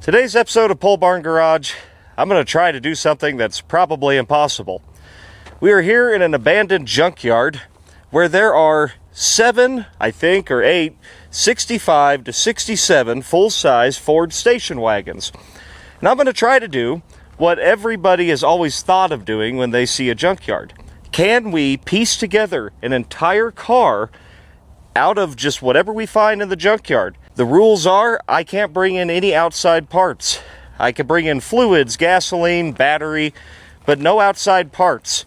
Today's episode of Pole Barn Garage, I'm going to try to do something that's probably impossible. We are here in an abandoned junkyard where there are 7, I think, or 8, 65 to 67 full-size Ford station wagons. And I'm going to try to do what everybody has always thought of doing when they see a junkyard. Can we piece together an entire car out of just whatever we find in the junkyard? The rules are, I can't bring in any outside parts. I can bring in fluids, gasoline, battery, but no outside parts.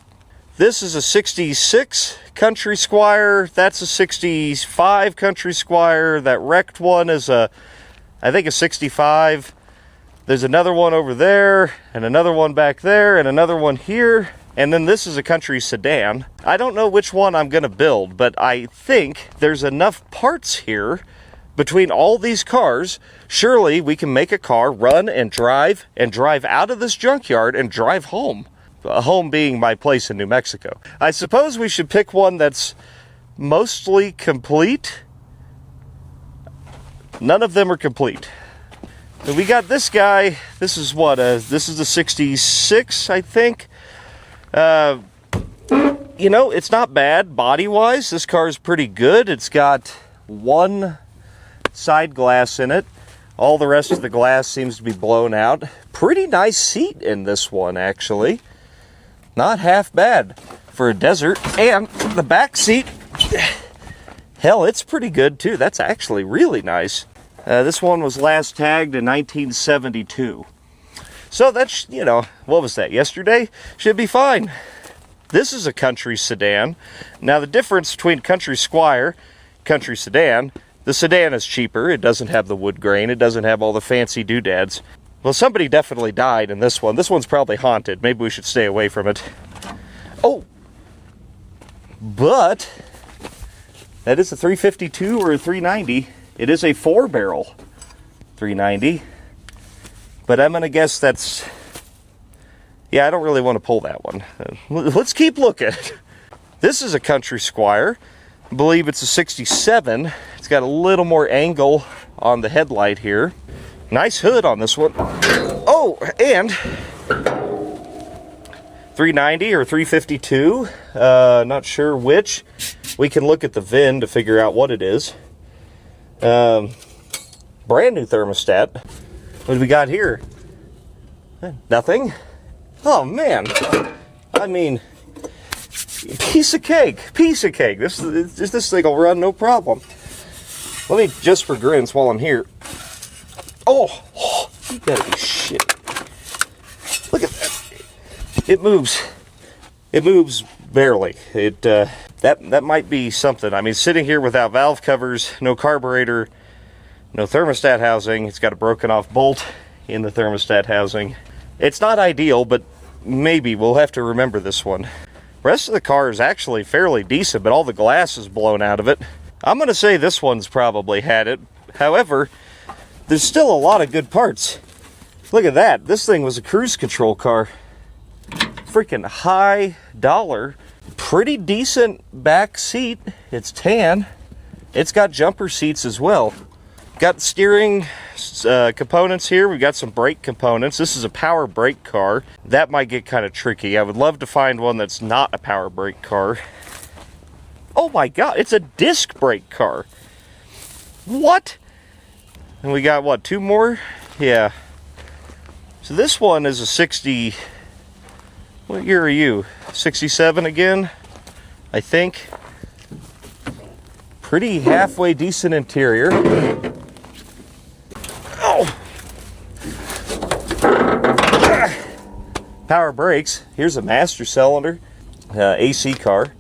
This is a 66 Country Squire. That's a 65 Country Squire. That wrecked one is I think a 65. There's another one over there, and another one back there, and another one here. And then this is a Country Sedan. I don't know which one I'm going to build, but I think there's enough parts here between all these cars. Surely we can make a car run and drive out of this junkyard and drive home. Home being my place in New Mexico. I suppose we should pick one that's mostly complete. None of them are complete. So we got this guy. This is what? This is the 66, I think. You know, it's not bad body-wise. This car is pretty good. It's got one side glass in it. All the rest of the glass seems to be blown out. Pretty nice seat in this one, actually. Not half bad for a desert. And the back seat, hell, it's pretty good too. That's actually really nice. This one was last tagged in 1972. So that's, you know, what was that, yesterday? Should be fine. This is a Country Sedan. Now the difference between Country Squire, Country Sedan, the sedan is cheaper. It doesn't have the wood grain. It doesn't have all the fancy doodads. Well, somebody definitely died in this one. This one's probably haunted. Maybe we should stay away from it. Oh! But that is a 352 or a 390. It is a 4-barrel 390. But I'm going to guess that's... Yeah, I don't really want to pull that one. Let's keep looking. This is a Country Squire. I believe it's a 67. It's got a little more angle on the headlight here. Nice hood on this one. Oh, and 390 or 352. Not sure which. We can look at the VIN to figure out what it is. Brand new thermostat. What do we got here? Nothing. Oh man. I mean, piece of cake. Piece of cake. This thing will run no problem. Let me, just for grins while I'm here. Oh, you gotta be shit. Look at that. It moves. It moves barely. That might be something. I mean, sitting here without valve covers, no carburetor, no thermostat housing. It's got a broken off bolt in the thermostat housing. It's not ideal, but maybe we'll have to remember this one. The rest of the car is actually fairly decent, but all the glass is blown out of it. I'm going to say this one's probably had it. However, there's still a lot of good parts. Look at that. This thing was a cruise control car. Freaking high dollar. Pretty decent back seat. It's tan. It's got jumper seats as well. Got steering components here. We've got some brake components. This is a power brake car. That might get kind of tricky. I would love to find one that's not a power brake car. Oh my god, it's a disc brake car. What? And we got, what, 2 more? Yeah. So this one is a 60... What year are you? 67 again? I think. Pretty halfway decent interior. Oh! Power brakes. Here's a master cylinder. AC car.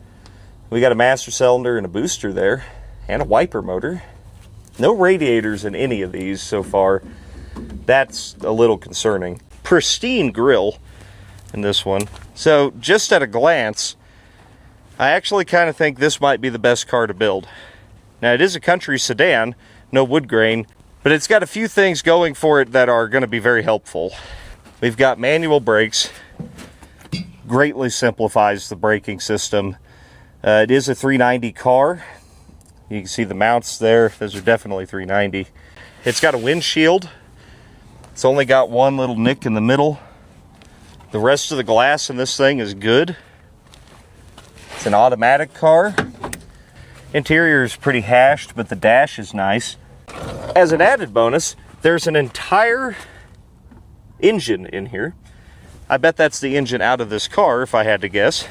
We got a master cylinder and a booster there. And a wiper motor. No radiators in any of these so far. That's a little concerning. Pristine grille in this one. So, just at a glance, I actually kind of think this might be the best car to build. Now, it is a Country Sedan, no wood grain, but it's got a few things going for it that are going to be very helpful. We've got manual brakes. Greatly simplifies the braking system. It is a 390 car. You can see the mounts there. Those are definitely 390. It's got a windshield. It's only got one little nick in the middle. The rest of the glass in this thing is good. It's an automatic car. Interior is pretty hashed, but the dash is nice. As an added bonus, there's an entire engine in here. I bet that's the engine out of this car, if I had to guess.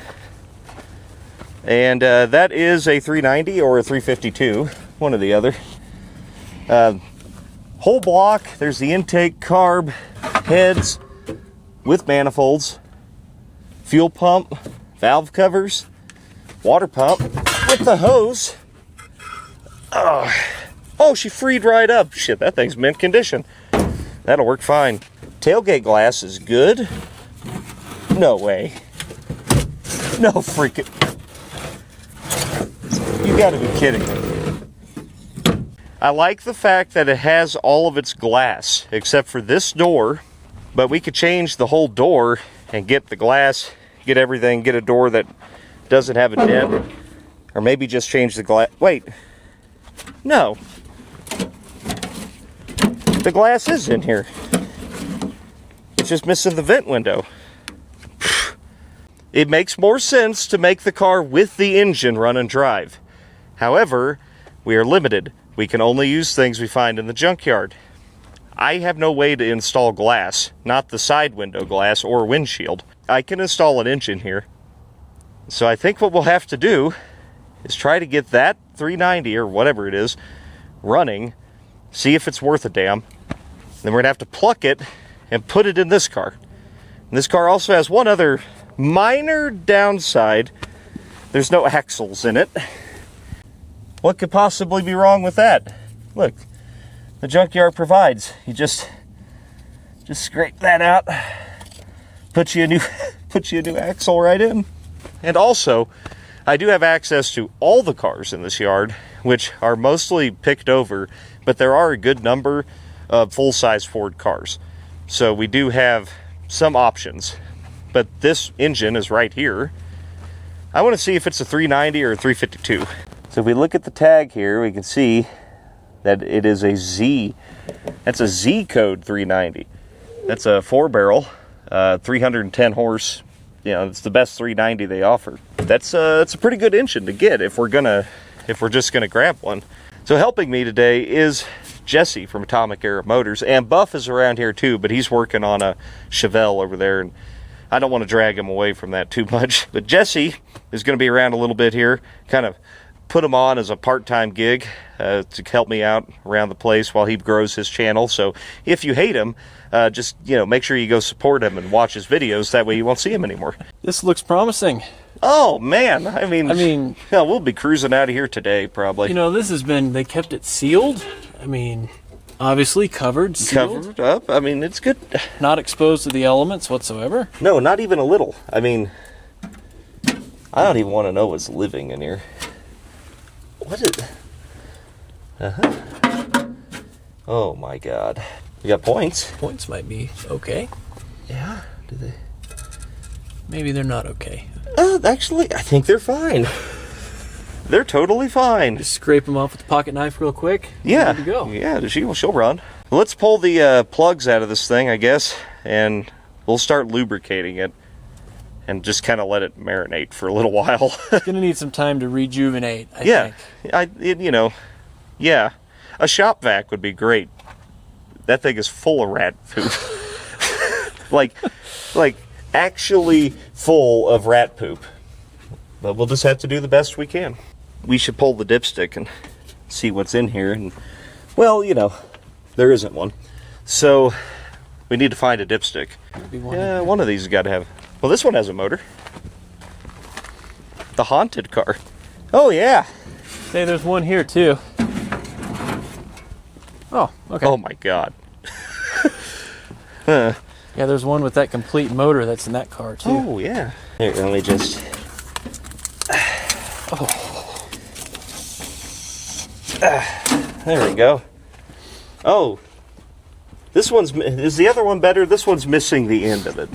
And that is a 390 or a 352, one or the other. Whole block, there's the intake, carb, heads with manifolds, fuel pump, valve covers, water pump with the hose. Oh, she freed right up. Shit, that thing's mint condition. That'll work fine. Tailgate glass is good. No way. No freaking... You gotta be kidding me. I like the fact that it has all of its glass, except for this door, but we could change the whole door and get the glass, get everything, get a door that doesn't have a dent, or maybe just change the glass. Wait, no. The glass is in here. It's just missing the vent window. It makes more sense to make the car with the engine run and drive. However, we are limited. We can only use things we find in the junkyard. I have no way to install glass, not the side window glass or windshield. I can install an engine here. So I think what we'll have to do is try to get that 390 or whatever it is running, see if it's worth a damn. Then we're gonna have to pluck it and put it in this car. And this car also has one other minor downside. There's no axles in it. What could possibly be wrong with that? Look, the junkyard provides. You just scrape that out, put you a new axle right in. And also, I do have access to all the cars in this yard, which are mostly picked over, but there are a good number of full-size Ford cars. So we do have some options, but this engine is right here. I want to see if it's a 390 or a 352. So if we look at the tag here, we can see that it is a Z. That's a Z code 390. That's a 4-barrel, 310 horse. You know, it's the best 390 they offer. That's a pretty good engine to get if we're just gonna grab one. So helping me today is Jesse from Atomic Era Motors, and Buff is around here too, but he's working on a Chevelle over there, and I don't want to drag him away from that too much. But Jesse is going to be around a little bit here, kind of put him on as a part-time gig to help me out around the place while he grows his channel. So if you hate him, just make sure you go support him and watch his videos. That way you won't see him anymore. This looks promising. Oh man, I mean, yeah, we'll be cruising out of here today probably. You know, this has been, they kept it sealed. I mean, obviously covered, sealed. Covered up. I mean, it's good. Not exposed to the elements whatsoever. No, not even a little. I mean, I don't even want to know what's living in here. What is... Oh my god. We got points. Points might be okay. Yeah, do they? Maybe they're not okay. Actually, I think they're fine. They're totally fine. Just scrape them off with the pocket knife real quick. Yeah. Good to go. Yeah, she'll run. Let's pull the plugs out of this thing, I guess, and we'll start lubricating it and just kind of let it marinate for a little while. It's going to need some time to rejuvenate, I think. Yeah. A shop vac would be great. That thing is full of rat poop. like actually full of rat poop. But we'll just have to do the best we can. We should pull the dipstick and see what's in here. And, well, there isn't one. So we need to find a dipstick. Yeah, one of these has got to have. Well, this one has a motor. The haunted car. Oh, yeah. Hey, there's one here, too. Oh, okay. Oh, my God. Yeah, there's one with that complete motor that's in that car, too. Oh, yeah. Here, let me just... there we go. Oh, this one's... Is the other one better? This one's missing the end of it.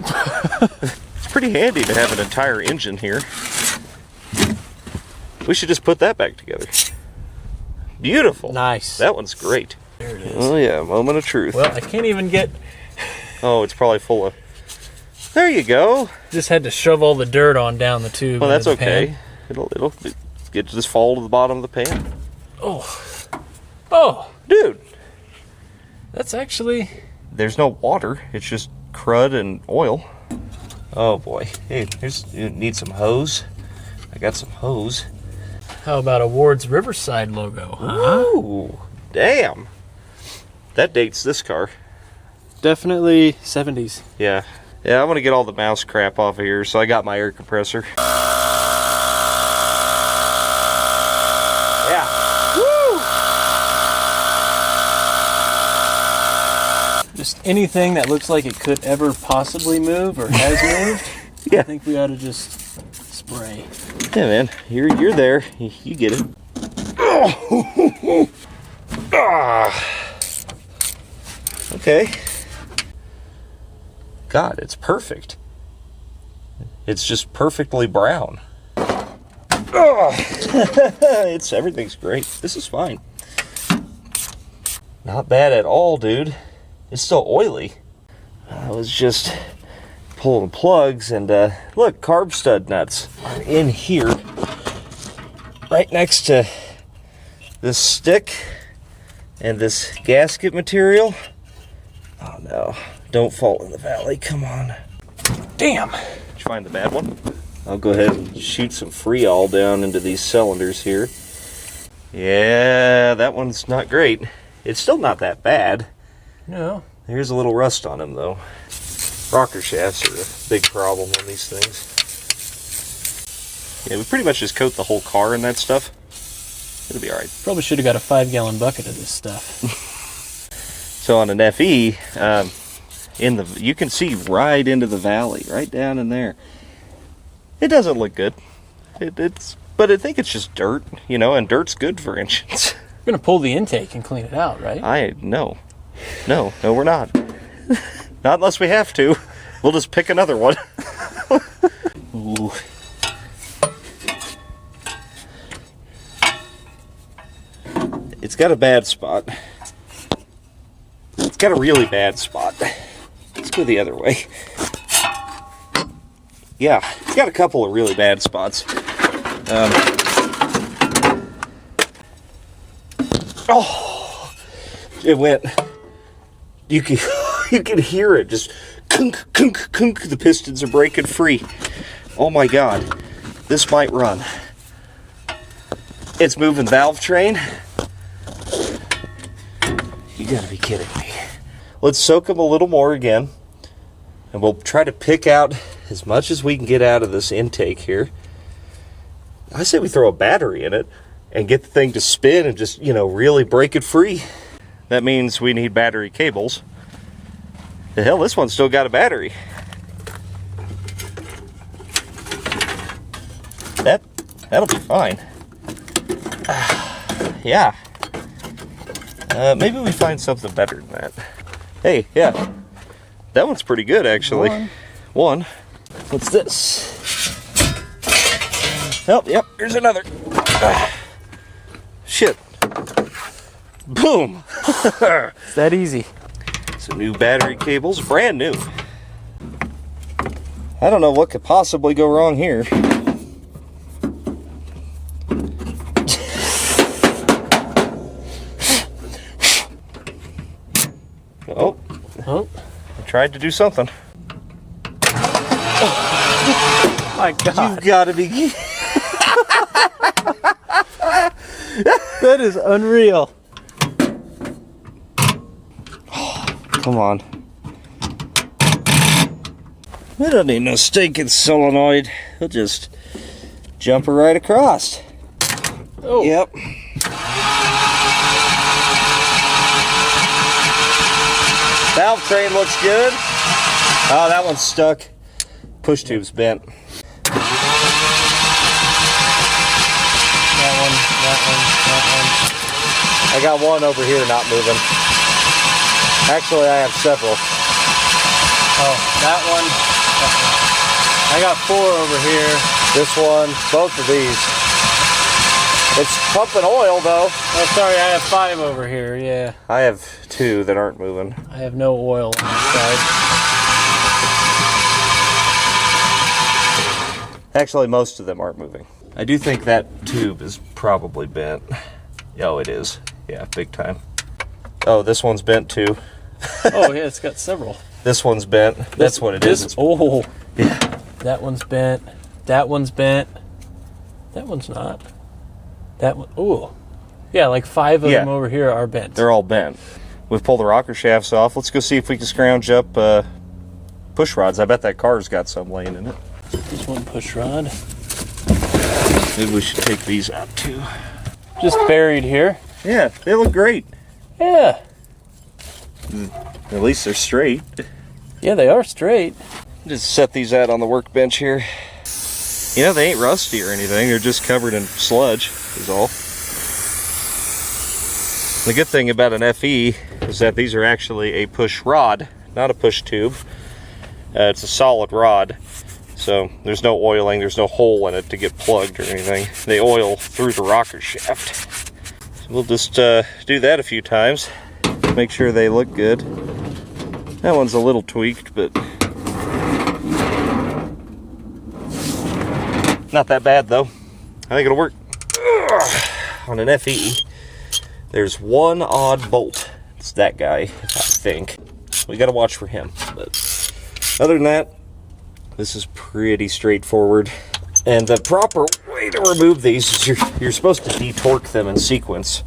It's pretty handy to have an entire engine here. We should just put that back together. Beautiful. Nice. That one's great. There it is. Oh yeah, moment of truth. Well, I can't even get... Oh, it's probably full of... There you go. Just had to shove all the dirt on down the tube. Well, that's into the okay. pan. It'll get just fall to the bottom of the pan. Oh, Dude. that's actually... There's no water. It's just crud and oil. Oh boy. Hey, you need some hose? I got some hose. How about a Ward's Riverside logo? Ooh, damn. That dates this car. Definitely 70s. Yeah. Yeah, I'm gonna get all the mouse crap off of here, so I got my air compressor. Yeah. Woo! Just anything that looks like it could ever possibly move or has moved. Yeah. I think we ought to just spray. Yeah, man. You're there. You get it. Okay. God, it's perfect. It's just perfectly brown. Everything's great. This is fine. Not bad at all, dude. It's still oily. I was just pulling plugs and look, carb stud nuts are in here right next to this stick and this gasket material. Oh no, don't fall in the valley, come on. Damn! Did you find the bad one? I'll go ahead and shoot some Freol down into these cylinders here. Yeah, that one's not great. It's still not that bad. No. There's a little rust on them though. Rocker shafts are a big problem on these things. Yeah, we pretty much just coat the whole car in that stuff. It'll be alright. Probably should have got a 5-gallon bucket of this stuff. So on an FE, you can see right into the valley, right down in there. It doesn't look good. But I think it's just dirt, and dirt's good for engines. We're gonna pull the intake and clean it out, right? No, we're not. Not unless we have to. We'll just pick another one. Ooh. It's got a bad spot. It's got a really bad spot. Let's go the other way. Yeah, it's got a couple of really bad spots. Oh, it went. You can hear it just kunk, kunk, kunk. The pistons are breaking free. Oh my God, this might run. It's moving valve train. You gotta be kidding me. Let's soak them a little more again, and we'll try to pick out as much as we can get out of this intake here. I say we throw a battery in it and get the thing to spin and just, really break it free. That means we need battery cables. The hell, this one's still got a battery. That'll be fine. Yeah. Maybe we find something better than that. Hey, yeah. That one's pretty good, actually. One. What's this? Oh, yep, here's another. Shit. Boom. It's that easy. Some new battery cables, brand new. I don't know what could possibly go wrong here. Oh, I tried to do something. Oh my God. You've got to be... That is unreal. Come on. We don't need no stinking solenoid. We'll just jump her right across. Oh. Yep. Valve train looks good. Oh, that one's stuck. Push tube's bent. That one. I got one over here not moving. Actually, I have several. Oh, that one. I got 4 over here. This one, both of these. It's pumping oil, though. Oh, sorry, I have 5 over here, yeah. I have 2 that aren't moving. I have no oil on this side. Actually, most of them aren't moving. I do think that tube is probably bent. Oh, it is. Yeah, big time. Oh, this one's bent too. Oh, yeah, it's got several. This one's bent. That's what it is. Oh, yeah. That one's bent. That one's bent. That one's not. That one. Oh, yeah, like 5 of them over here are bent. They're all bent. We've pulled the rocker shafts off. Let's go see if we can scrounge up push rods. I bet that car's got some laying in it. There's one push rod. Maybe we should take these out too. Just buried here. Yeah, they look great. Yeah. At least they're straight. Yeah, they are straight. Just set these out on the workbench here. You know, they ain't rusty or anything. They're just covered in sludge, is all. The good thing about an FE is that these are actually a push rod, not a push tube. It's a solid rod, so there's no oiling, there's no hole in it to get plugged or anything. They oil through the rocker shaft. So we'll just do that a few times, make sure they look good. That one's a little tweaked, but not that bad though. I think it'll work. On an FE, there's one odd bolt. It's that guy, I think. We gotta watch for him, but other than that, this is pretty straightforward. And the proper way to remove these is you're supposed to de-torque them in sequence.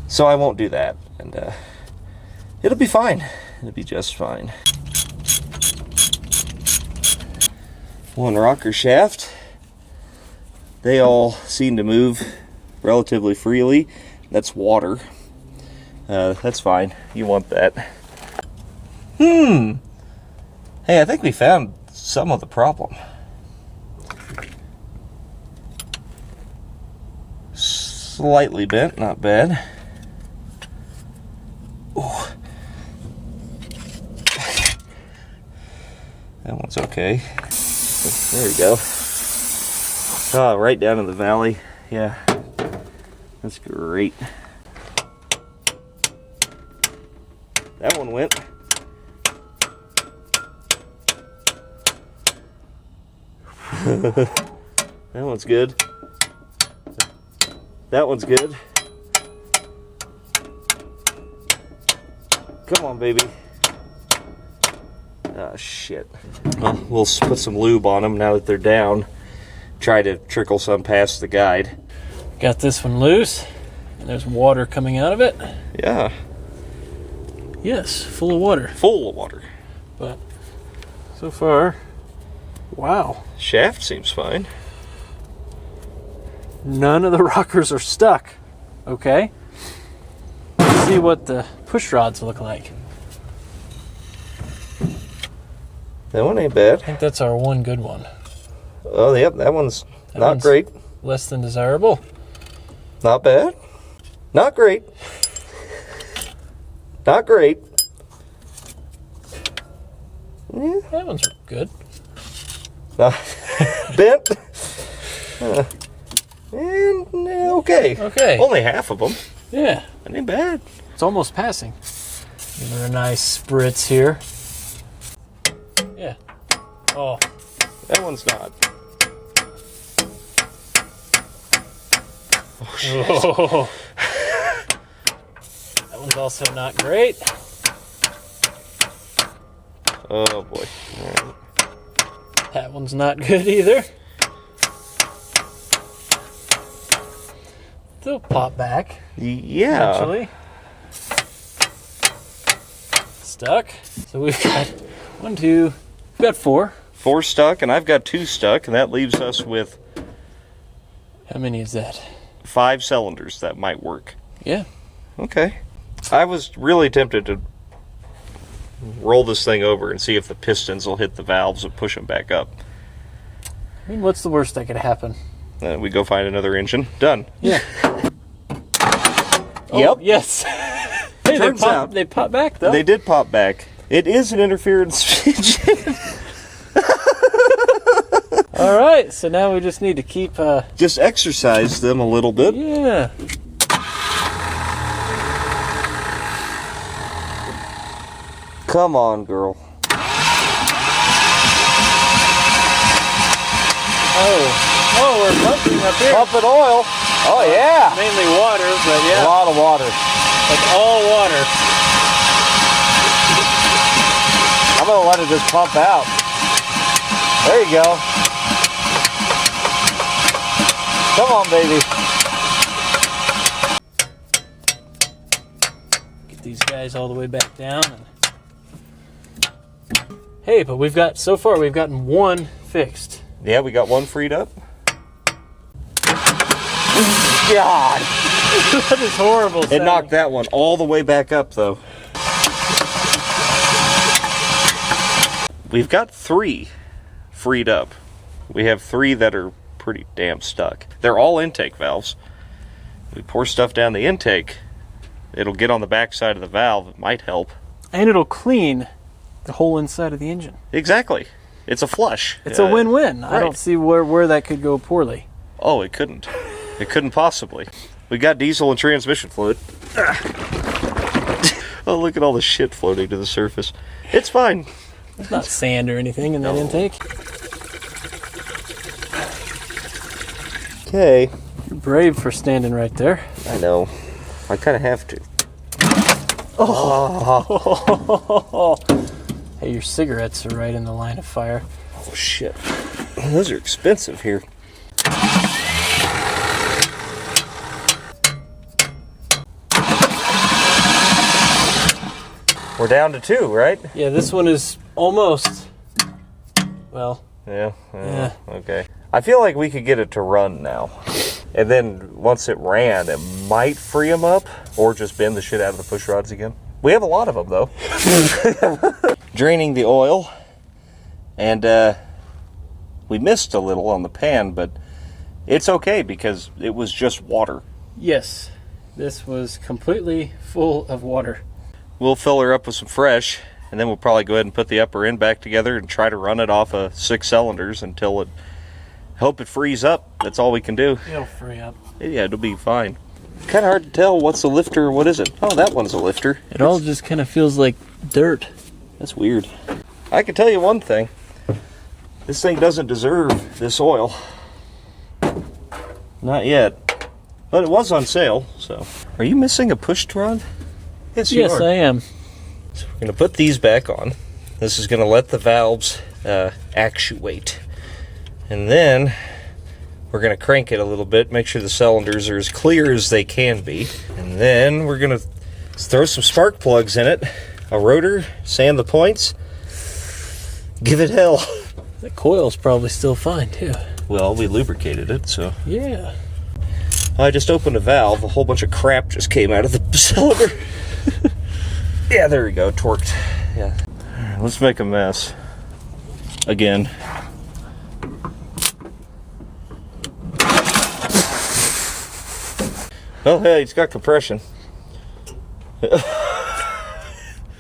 So I won't do that, and it'll be fine. It'll be just fine. One rocker shaft. They all seem to move relatively freely. That's water. That's fine. You want that. Hey, I think we found some of the problem. Slightly bent, not bad. Ooh. That one's okay. There we go. Oh, right down in the valley. Yeah, that's great. That one went. That one's good. That one's good. Come on, baby. Ah, shit. Well, we'll put some lube on them now that they're down. Try to trickle some past the guide. Got this one loose, and there's water coming out of it. Yeah. Yes, full of water. Full of water. But so far, wow. Shaft seems fine. None of the rockers are stuck. Okay. Let's see what the push rods look like. That one ain't bad. I think that's our one good one. Oh, yep, that one's not great. Less than desirable. Not bad. Not great. Not great. Yeah. That one's good. Bent. And okay. Okay. Only half of them. Yeah. That ain't bad. It's almost passing. Give her a nice spritz here. Yeah. Oh. That one's not. Oh, shit. Oh. That one's also not great. Oh boy. All right. That one's not good either. They'll pop back. Yeah. Actually. Stuck. So we've got we've got 4. 4 stuck, and I've got 2 stuck, and that leaves us with How many is that? 5 cylinders that might work. Yeah. Okay. I was really tempted to roll this thing over and see if the pistons will hit the valves and push them back up. I mean, what's the worst that could happen? We go find another engine. Done. Yeah. Yep. Yes. Hey, Turns out they pop back though. They did pop back. It is an interference engine. All right, so now we just need to keep... Just exercise them a little bit. Yeah. Come on, girl. Oh, we're pumping up here. Pumping oil. Oh, yeah. Mainly water, but yeah. A lot of water. Like all water. I'm going to let it just pump out. There you go. Come on, baby. Get these guys all the way back down. Hey, but we've got, so far, we've gotten one fixed. Yeah, we got one freed up. God. That is horrible. It knocked that one all the way back up, though. We've got 3 freed up. We have 3 that are pretty damn stuck. They're all intake valves. We pour stuff down the intake, it'll get on the back side of the valve. It might help. And it'll clean the whole inside of the engine. Exactly. It's a flush. It's a win-win. Right. I don't see where that could go poorly. Oh, it couldn't. It couldn't possibly. We got diesel and transmission fluid. Oh, look at all the shit floating to the surface. It's fine. There's not sand or anything in that intake. Okay. You're brave for standing right there. I know. I kind of have to. Oh. Hey, your cigarettes are right in the line of fire. Oh, shit. Those are expensive here. We're down to 2, right? Yeah, this one is almost, well. Yeah. Okay. I feel like we could get it to run now. And then once it ran, it might free them up or just bend the shit out of the push rods again. We have a lot of them, though. Draining the oil. And we missed a little on the pan, but it's okay because it was just water. Yes, this was completely full of water. We'll fill her up with some fresh, and then we'll probably go ahead and put the upper end back together and try to run it off of 6 cylinders until it, hope it frees up. That's all we can do. It'll free up. Yeah, it'll be fine. Kind of hard to tell what's a lifter or what is it. Oh, that one's a lifter. It all just kind of feels like dirt. That's weird. I can tell you one thing. This thing doesn't deserve this oil. Not yet. But it was on sale, so. Are you missing a push rod? Yes, you are. I am. So we're going to put these back on. This is going to let the valves actuate. And then we're going to crank it a little bit, make sure the cylinders are as clear as they can be. And then we're going to throw some spark plugs in it, a rotor, sand the points, give it hell. The coil's probably still fine, too. Well, we lubricated it, so. Yeah. I just opened a valve. A whole bunch of crap just came out of the cylinder. Yeah, there we go. Torqued. Yeah. Let's make a mess. Again. Oh, hey, it's got compression. I'm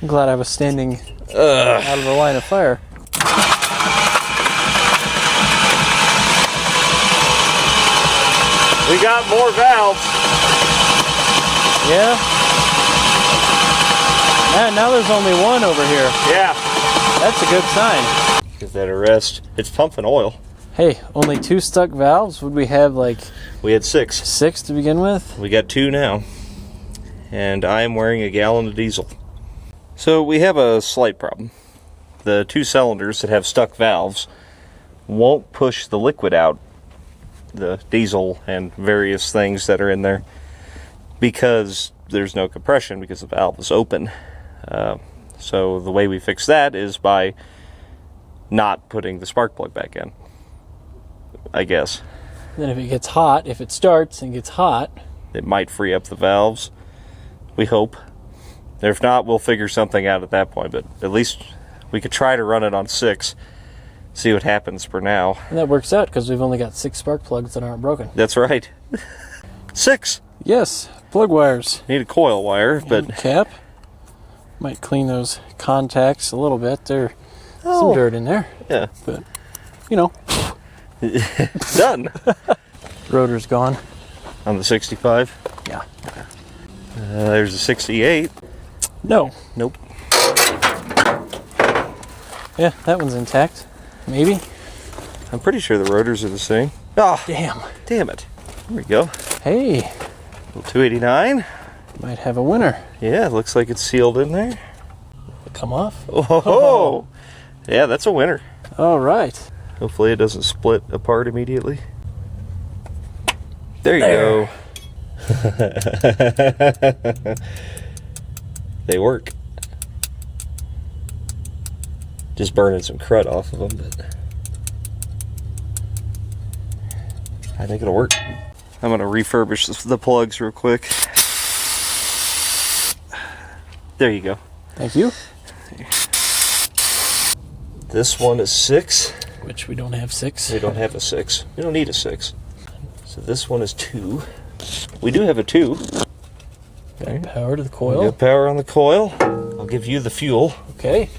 glad I was standing out of the line of fire. We got more valves. Yeah. Now there's only one over here. Yeah. That's a good sign. Give that a rest. It's pumping oil. Hey, only 2 stuck valves? Would we have like... We had 6. 6 to begin with? We got 2 now. And I am wearing a gallon of diesel. So we have a slight problem. The 2 cylinders that have stuck valves won't push the liquid out, the diesel and various things that are in there, because there's no compression because the valve is open. So the way we fix that is by not putting the spark plug back in, I guess. Then if it gets hot, if it starts and gets hot, it might free up the valves. We hope. If not, we'll figure something out at that point, but at least we could try to run it on 6, see what happens for now. And that works out because we've only got 6 spark plugs that aren't broken. That's right. 6. Yes, plug wires. Need a coil wire, but and cap. Might clean those contacts a little bit. There's some dirt in there. Yeah. But, you know. Done. Rotor's gone. On the 65? Yeah. There's a 68. No. Nope. Yeah, that one's intact. Maybe. I'm pretty sure the rotors are the same. Oh, damn it. There we go. Hey. Little 289. Might have a winner. Yeah, looks like it's sealed in there. Come off. Oh. Yeah, that's a winner. All right. Hopefully it doesn't split apart immediately. There you go. They work. Just burning some crud off of them, but I think it'll work. I'm gonna refurbish the plugs real quick. There you go. Thank you. This one is 6. Which we don't have 6. We don't have a 6. We don't need a 6. So this one is 2. We do have a 2. Got power to the We coil. got power on the coil. I'll give you the fuel. Okay.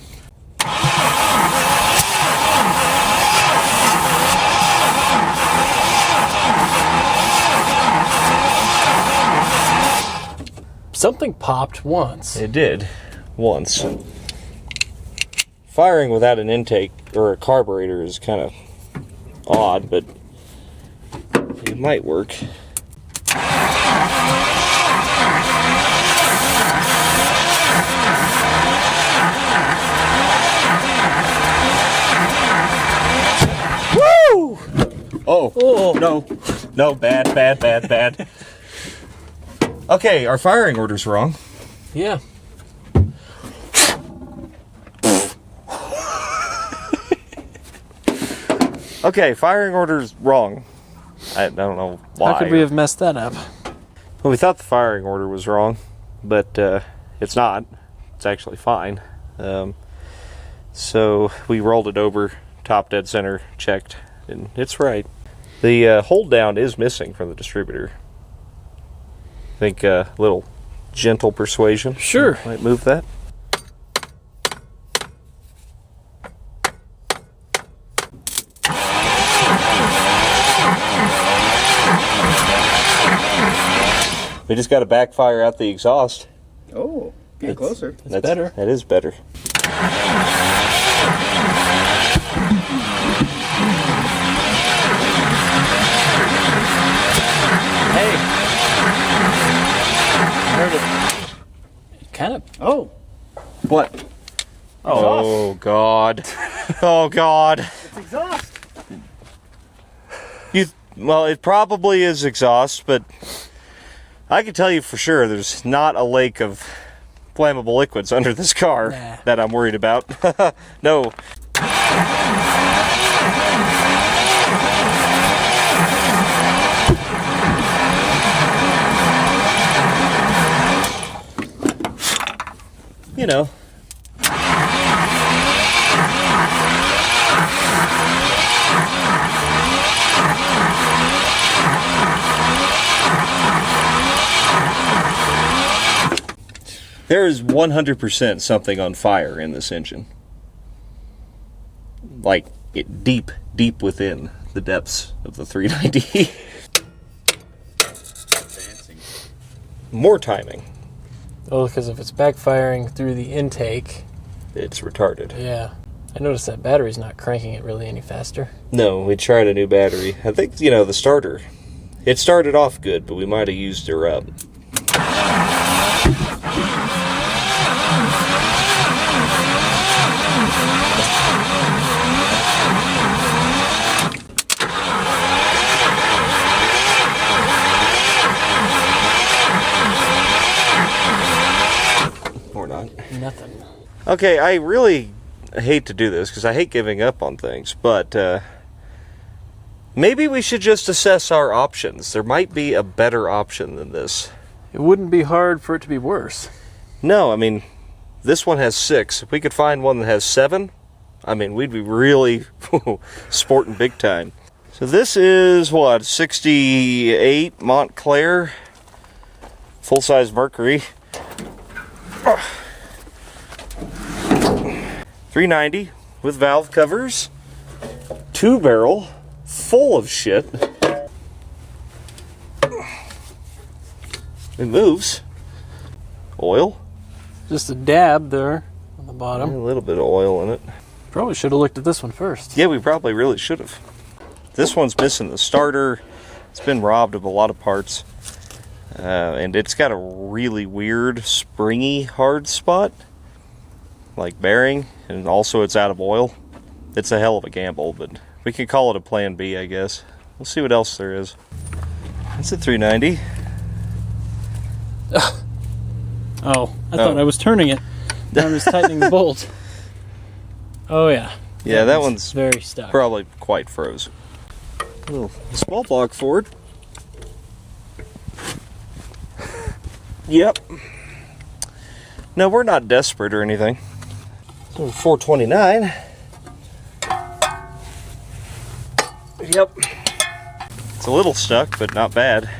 Something popped once. It did. Once. Firing without an intake or a carburetor is kind of odd, but it might work. Woo! Oh, no, bad. Okay, our firing order's wrong. Yeah. Okay, firing order's wrong. I don't know why. How could we have messed that up? Well, we thought the firing order was wrong, but it's not. It's actually fine. So we rolled it over, top dead center, checked, and it's right. The hold down is missing from the distributor. I think a little gentle persuasion. Sure. Might move that. We just got to backfire out the exhaust. Oh, getting closer. That's better. That is better. Hey. Heard it. Kind of. Oh, What? Oh, God. Oh, God. it's exhaust. Well, it probably is exhaust, but I can tell you for sure there's not a lake of flammable liquids under this car that I'm worried about. No. You know. There is 100% something on fire in this engine. Like, deep within the depths of the 390. More timing. Oh, because if it's backfiring through the intake, It's retarded. yeah. I noticed that battery's not cranking it really any faster. No, we tried a new battery. I think, the starter, it started off good, but we might have used her up. Or not. Nothing. Okay, I really hate to do this because I hate giving up on things, but maybe we should just assess our options. There might be a better option than this. It wouldn't be hard for it to be worse. No, I mean, this one has 6. If we could find one that has 7, I mean, we'd be really sporting big time. So this is, what, 68 Montclair, full-size Mercury. 390 with valve covers, 2-barrel, full of shit. It moves. Oil. Just a dab there on the bottom. A little bit of oil in it. Probably should have looked at this one first. Yeah, we probably really should have. This one's missing the starter. It's been robbed of a lot of parts. And it's got a really weird, springy, hard spot. Like bearing. And also it's out of oil. It's a hell of a gamble, but we could call it a plan B, I guess. We'll see what else there is. It's a 390. Oh, I thought I was turning it. I was tightening the bolt. Oh yeah. Yeah, that one's very stuck. Probably quite froze. Little small block Ford. Yep. No, we're not desperate or anything. So 429. Yep. It's a little stuck, but not bad.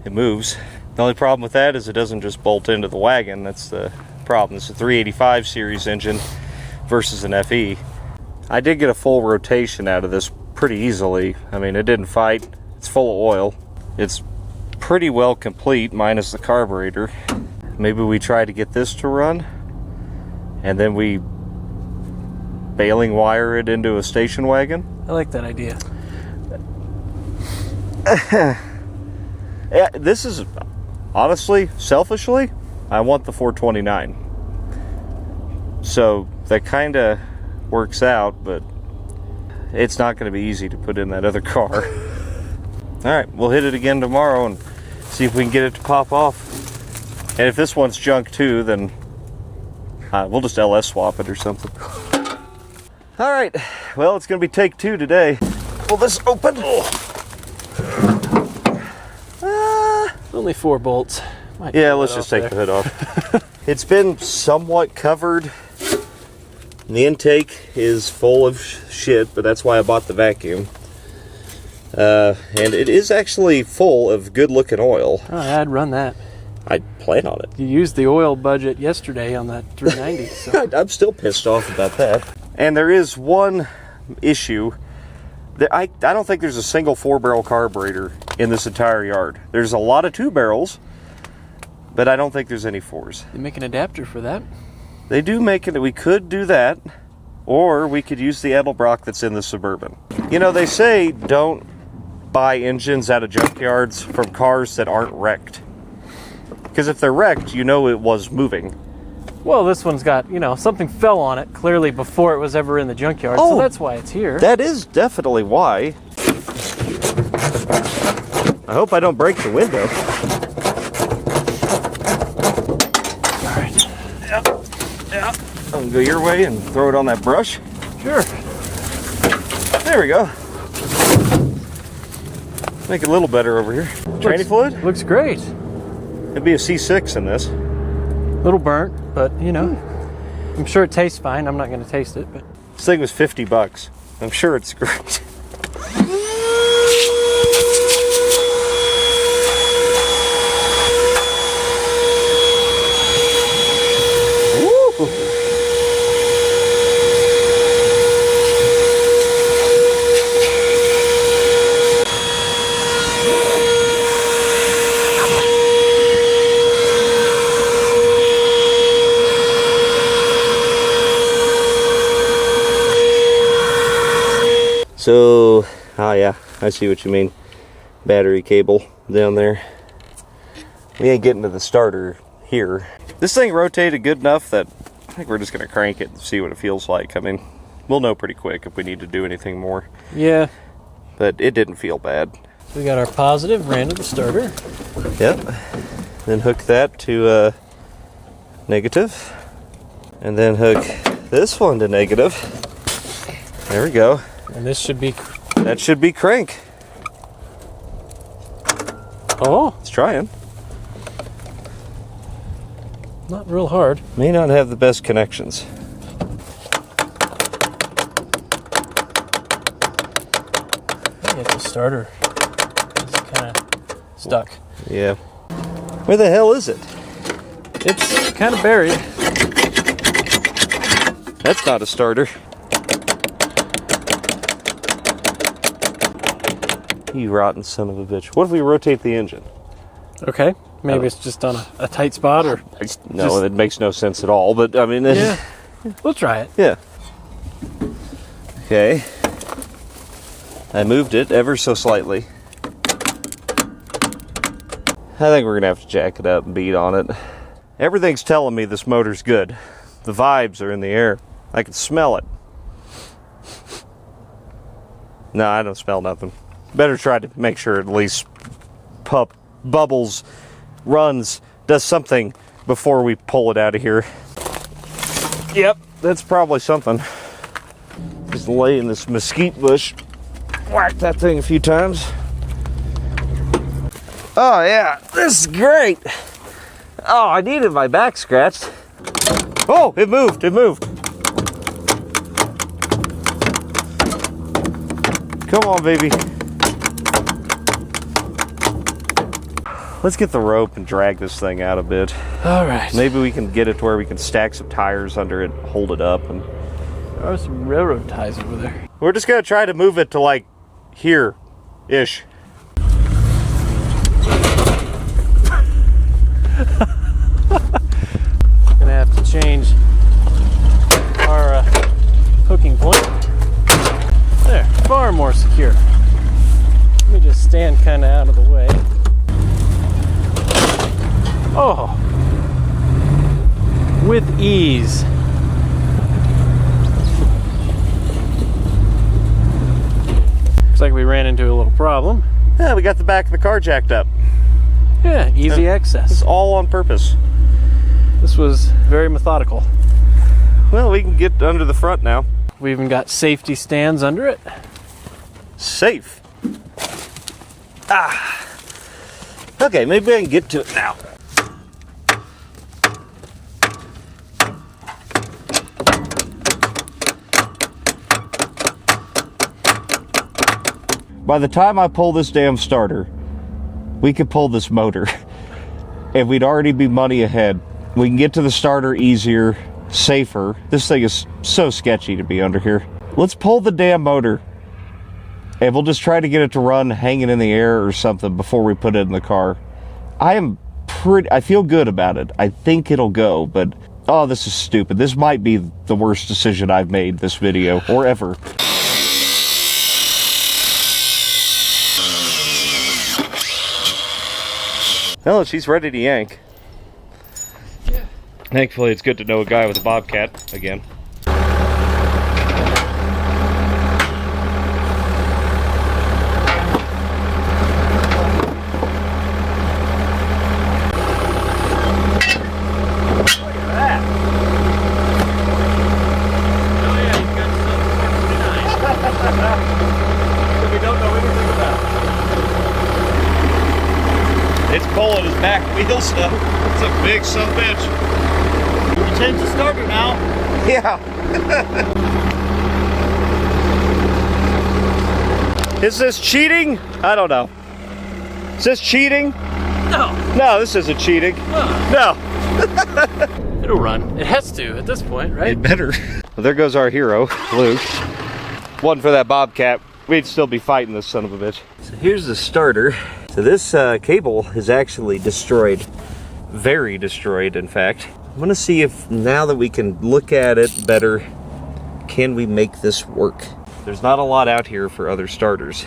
It moves. The only problem with that is it doesn't just bolt into the wagon. That's the problem. It's a 385 series engine versus an FE. I did get a full rotation out of this pretty easily. I mean, it didn't fight. It's full of oil. It's pretty well complete, minus the carburetor. Maybe we try to get this to run, and then we baling wire it into a station wagon. I like that idea. Yeah, this is, honestly, selfishly, I want the 429. So that kind of works out, but it's not going to be easy to put in that other car. All right, we'll hit it again tomorrow and see if we can get it to pop off. And if this one's junk too, then we'll just LS swap it or something. All right, well, it's going to be take two today. Pull this open. Only 4 bolts. Yeah, let's just take the hood off. It's been somewhat covered. The intake is full of shit, but that's why I bought the vacuum. And it is actually full of good-looking oil. Oh, I'd run that. I'd plan on it. You used the oil budget yesterday on that 390. So. I'm still pissed off about that. And there is one issue. That I don't think there's a single 4-barrel carburetor in this entire yard. There's a lot of 2 barrels, but I don't think there's any 4s. They make an adapter for that. They do make it. We could do that, or we could use the Edelbrock that's in the Suburban. You know, they say don't buy engines out of junkyards from cars that aren't wrecked. Because if they're wrecked, you know it was moving. Well, this one's got, something fell on it clearly before it was ever in the junkyard, Oh, so that's why it's here. That is definitely why. I hope I don't break the window. All right. Yeah. I'll go your way and throw it on that brush. Sure. There we go. Make it a little better over here. Training fluid? Looks great. It'd be a C6 in this. Little burnt, but I'm sure it tastes fine. I'm not going to taste it, but This thing was $50. I'm sure it's great. So, oh yeah, I see what you mean. Battery cable down there. We ain't getting to the starter here. This thing rotated good enough that I think we're just gonna crank it and see what it feels like. I mean, we'll know pretty quick if we need to do anything more. yeah. But it didn't feel bad. We got our positive, ran to the starter. Yep. Then hook that to negative. And then hook this one to negative. There we go. And this should be... That should be crank. Oh, It's trying. not real hard. May not have the best connections. I think the starter is kind of stuck. Yeah. Where the hell is it? It's kind of buried. That's not a starter. You rotten son of a bitch. What if we rotate the engine? Okay. Maybe it's just on a tight spot or... No, it makes no sense at all, but I mean... Yeah. We'll try it. Yeah. Okay. I moved it ever so slightly. I think we're going to have to jack it up and beat on it. Everything's telling me this motor's good. The vibes are in the air. I can smell it. No, I don't smell nothing. Better try to make sure it at least bubbles, runs, does something before we pull it out of here. Yep, that's probably something. Just lay in this mesquite bush. Whack that thing a few times. Oh yeah, this is great. Oh, I needed my back scratched. Oh, it moved, it moved. Come on, baby. Let's get the rope and drag this thing out a bit. All right. Maybe we can get it to where we can stack some tires under it, hold it up, and There are some railroad ties over there. we're just gonna try to move it to like here-ish. Gonna have to change our hooking point. There, far more secure. Let me just stand kind of out of the way. Oh, with ease. Looks like we ran into a little problem. Yeah, we got the back of the car jacked up. Yeah, easy access. It's all on purpose. This was very methodical. Well, we can get under the front now. We even got safety stands under it. Safe. Ah. Okay, maybe I can get to it now. By the time I pull this damn starter, we could pull this motor. And we'd already be money ahead. We can get to the starter easier, safer. This thing is so sketchy to be under here. Let's pull the damn motor. And we'll just try to get it to run hanging in the air or something before we put it in the car. I feel good about it. I think it'll go, but oh, this is stupid. This might be the worst decision I've made this video, or ever. Well, she's ready to yank. Yeah. Thankfully, it's good to know a guy with a bobcat again. It's pulling his back wheel stuff. It's a big son of a bitch. You change the starter now. Yeah. Is this cheating? I don't know. Is this cheating? No. No, this isn't cheating. No. It'll run. It has to at this point, right? It better. Well, there goes our hero, Luke. Wasn't for that bobcat, we'd still be fighting this son of a bitch. So here's the starter. So this cable is actually destroyed. Very destroyed, in fact. I'm gonna see if, now that we can look at it better, can we make this work? There's not a lot out here for other starters.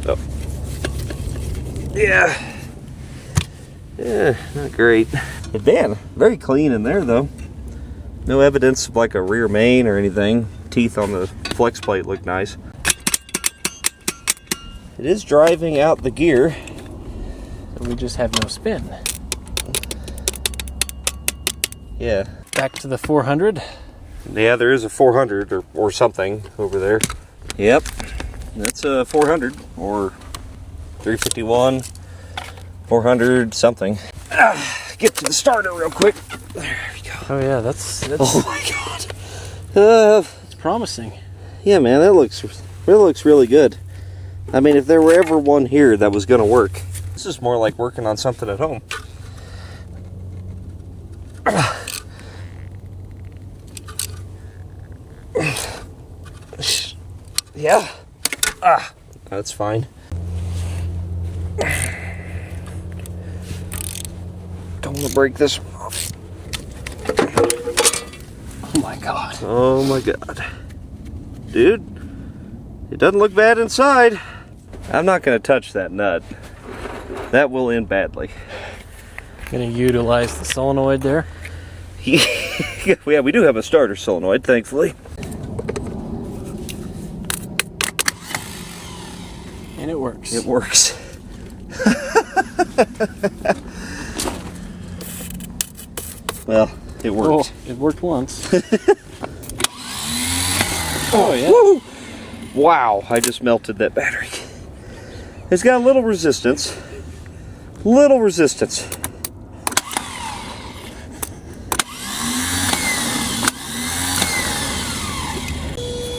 Oh. Yeah, not great. Man, very clean in there though. No evidence of like a rear main or anything. Teeth on the flex plate look nice. It is driving out the gear. So we just have no spin. Yeah. Back to the 400. Yeah, there is a 400 or something over there. Yep, that's a 400 or 351, 400 something. Get to the starter real quick. There we go. Oh yeah, that's Oh my god. it's promising. Yeah, man, that looks really good. I mean, if there were ever one here that was gonna work. This is more like working on something at home. Yeah. That's fine. Don't want to break this one off. Oh my god. Oh my god. Dude, it doesn't look bad inside. I'm not going to touch that nut. That will end badly. Gonna utilize the solenoid there. Yeah, we do have a starter solenoid, thankfully. And it works. It works. Well, it worked. Oh, it worked once. Oh, yeah. Woo! Wow, I just melted that battery. It's got a little resistance. Little resistance.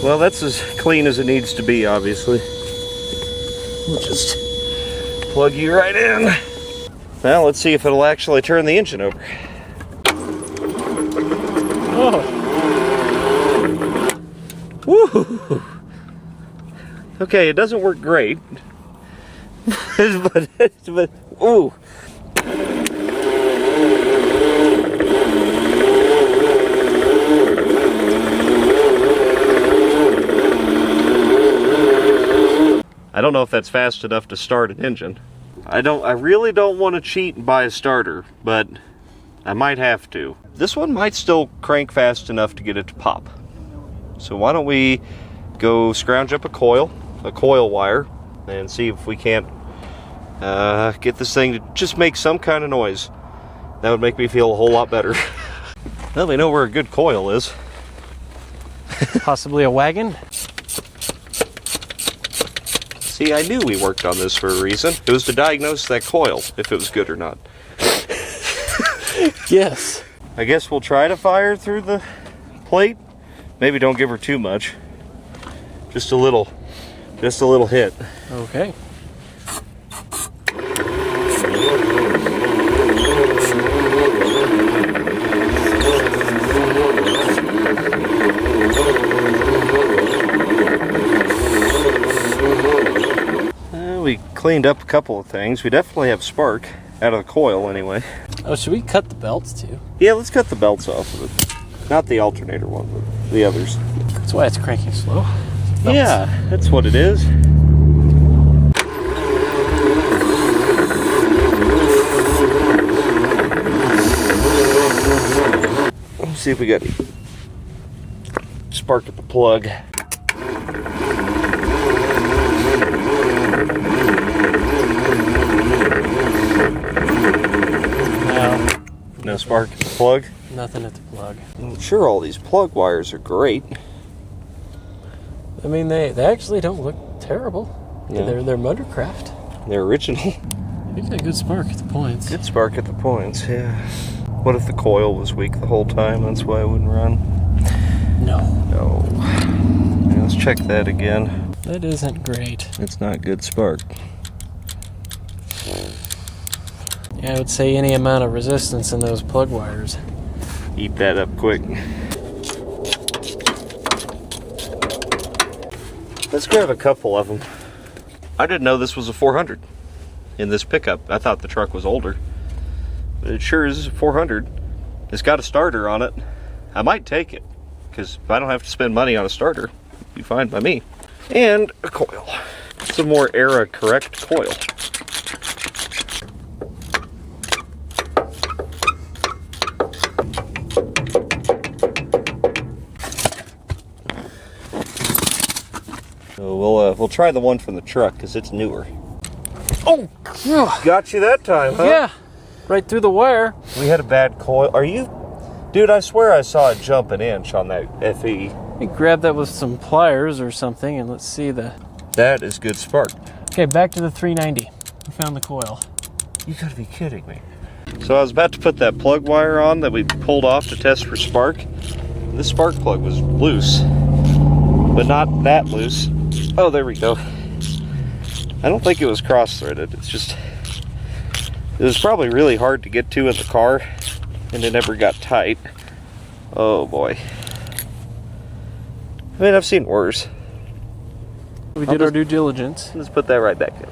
Well, that's as clean as it needs to be, obviously. We'll just plug you right in. Now, let's see if it'll actually turn the engine over. Oh. Woo! Okay, it doesn't work great. but ooh. I don't know if that's fast enough to start an engine. I really don't want to cheat and buy a starter, but I might have to. This one might still crank fast enough to get it to pop. So why don't we go scrounge up a coil wire, and see if we can't get this thing to just make some kind of noise. That would make me feel a whole lot better. Well, we know where a good coil is. Possibly a wagon? See, I knew we worked on this for a reason. It was to diagnose that coil, if it was good or not. Yes. I guess we'll try to fire through the plate. Maybe don't give her too much. Just a little hit. Okay. We cleaned up a couple of things. We definitely have spark out of the coil anyway. Oh, should we cut the belts too? Yeah, let's cut the belts off of it. Not the alternator one, but the others. That's why it's cranking slow. Belts. Yeah, that's what it is. Let's see if we got any spark at the plug. No spark at the plug? Nothing at the plug. I'm sure all these plug wires are great. I mean, they actually don't look terrible. No. They're Motorcraft. They're original. You got a good spark at the points. Good spark at the points, yeah. What if the coil was weak the whole time? That's why it wouldn't run? No. No. Yeah, let's check that again. That isn't great. It's not good spark. Yeah, I would say any amount of resistance in those plug wires. Eat that up quick. Let's grab a couple of them. I didn't know this was a 400 in this pickup. I thought the truck was older. But it sure is a 400. It's got a starter on it. I might take it, because if I don't have to spend money on a starter, it'd be fine by me. And a coil. Some more era correct coil. So we'll try the one from the truck because it's newer. Oh! Got you that time, huh? Yeah, right through the wire. We had a bad coil. Are you... Dude, I swear I saw it jump an inch on that FE. Let me grab that with some pliers or something and let's see the... That is good spark. Okay, back to the 390. We found the coil. You gotta be kidding me. So I was about to put that plug wire on that we pulled off to test for spark. This spark plug was loose, but not that loose. Oh, there we go. I don't think it was cross-threaded. It's just... It was probably really hard to get to in the car. and it never got tight. Oh boy. I mean, I've seen worse. We did our due diligence. Let's put that right back in.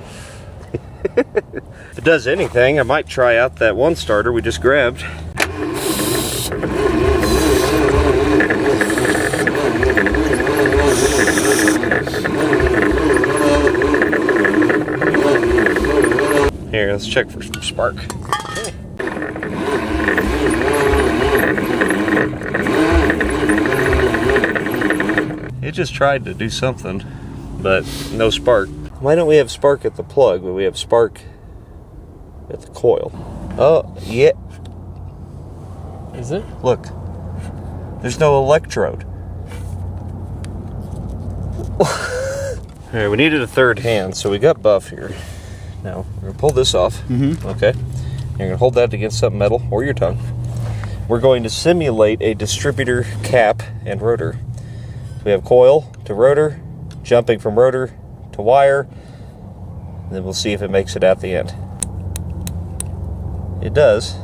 If it does anything, I might try out that one starter we just grabbed. Here, let's check for some spark. Okay. It just tried to do something, but no spark. Why don't we have spark at the plug, but we have spark at the coil? Oh, yeah. Is it? Look, there's no electrode. Alright, we needed a third hand, so we got buff here. Now, we're gonna pull this off. Okay. You're gonna hold that against something metal or your tongue. We're going to simulate a distributor cap and rotor. We have coil to rotor, jumping from rotor to wire, and then we'll see if it makes it at the end. It does.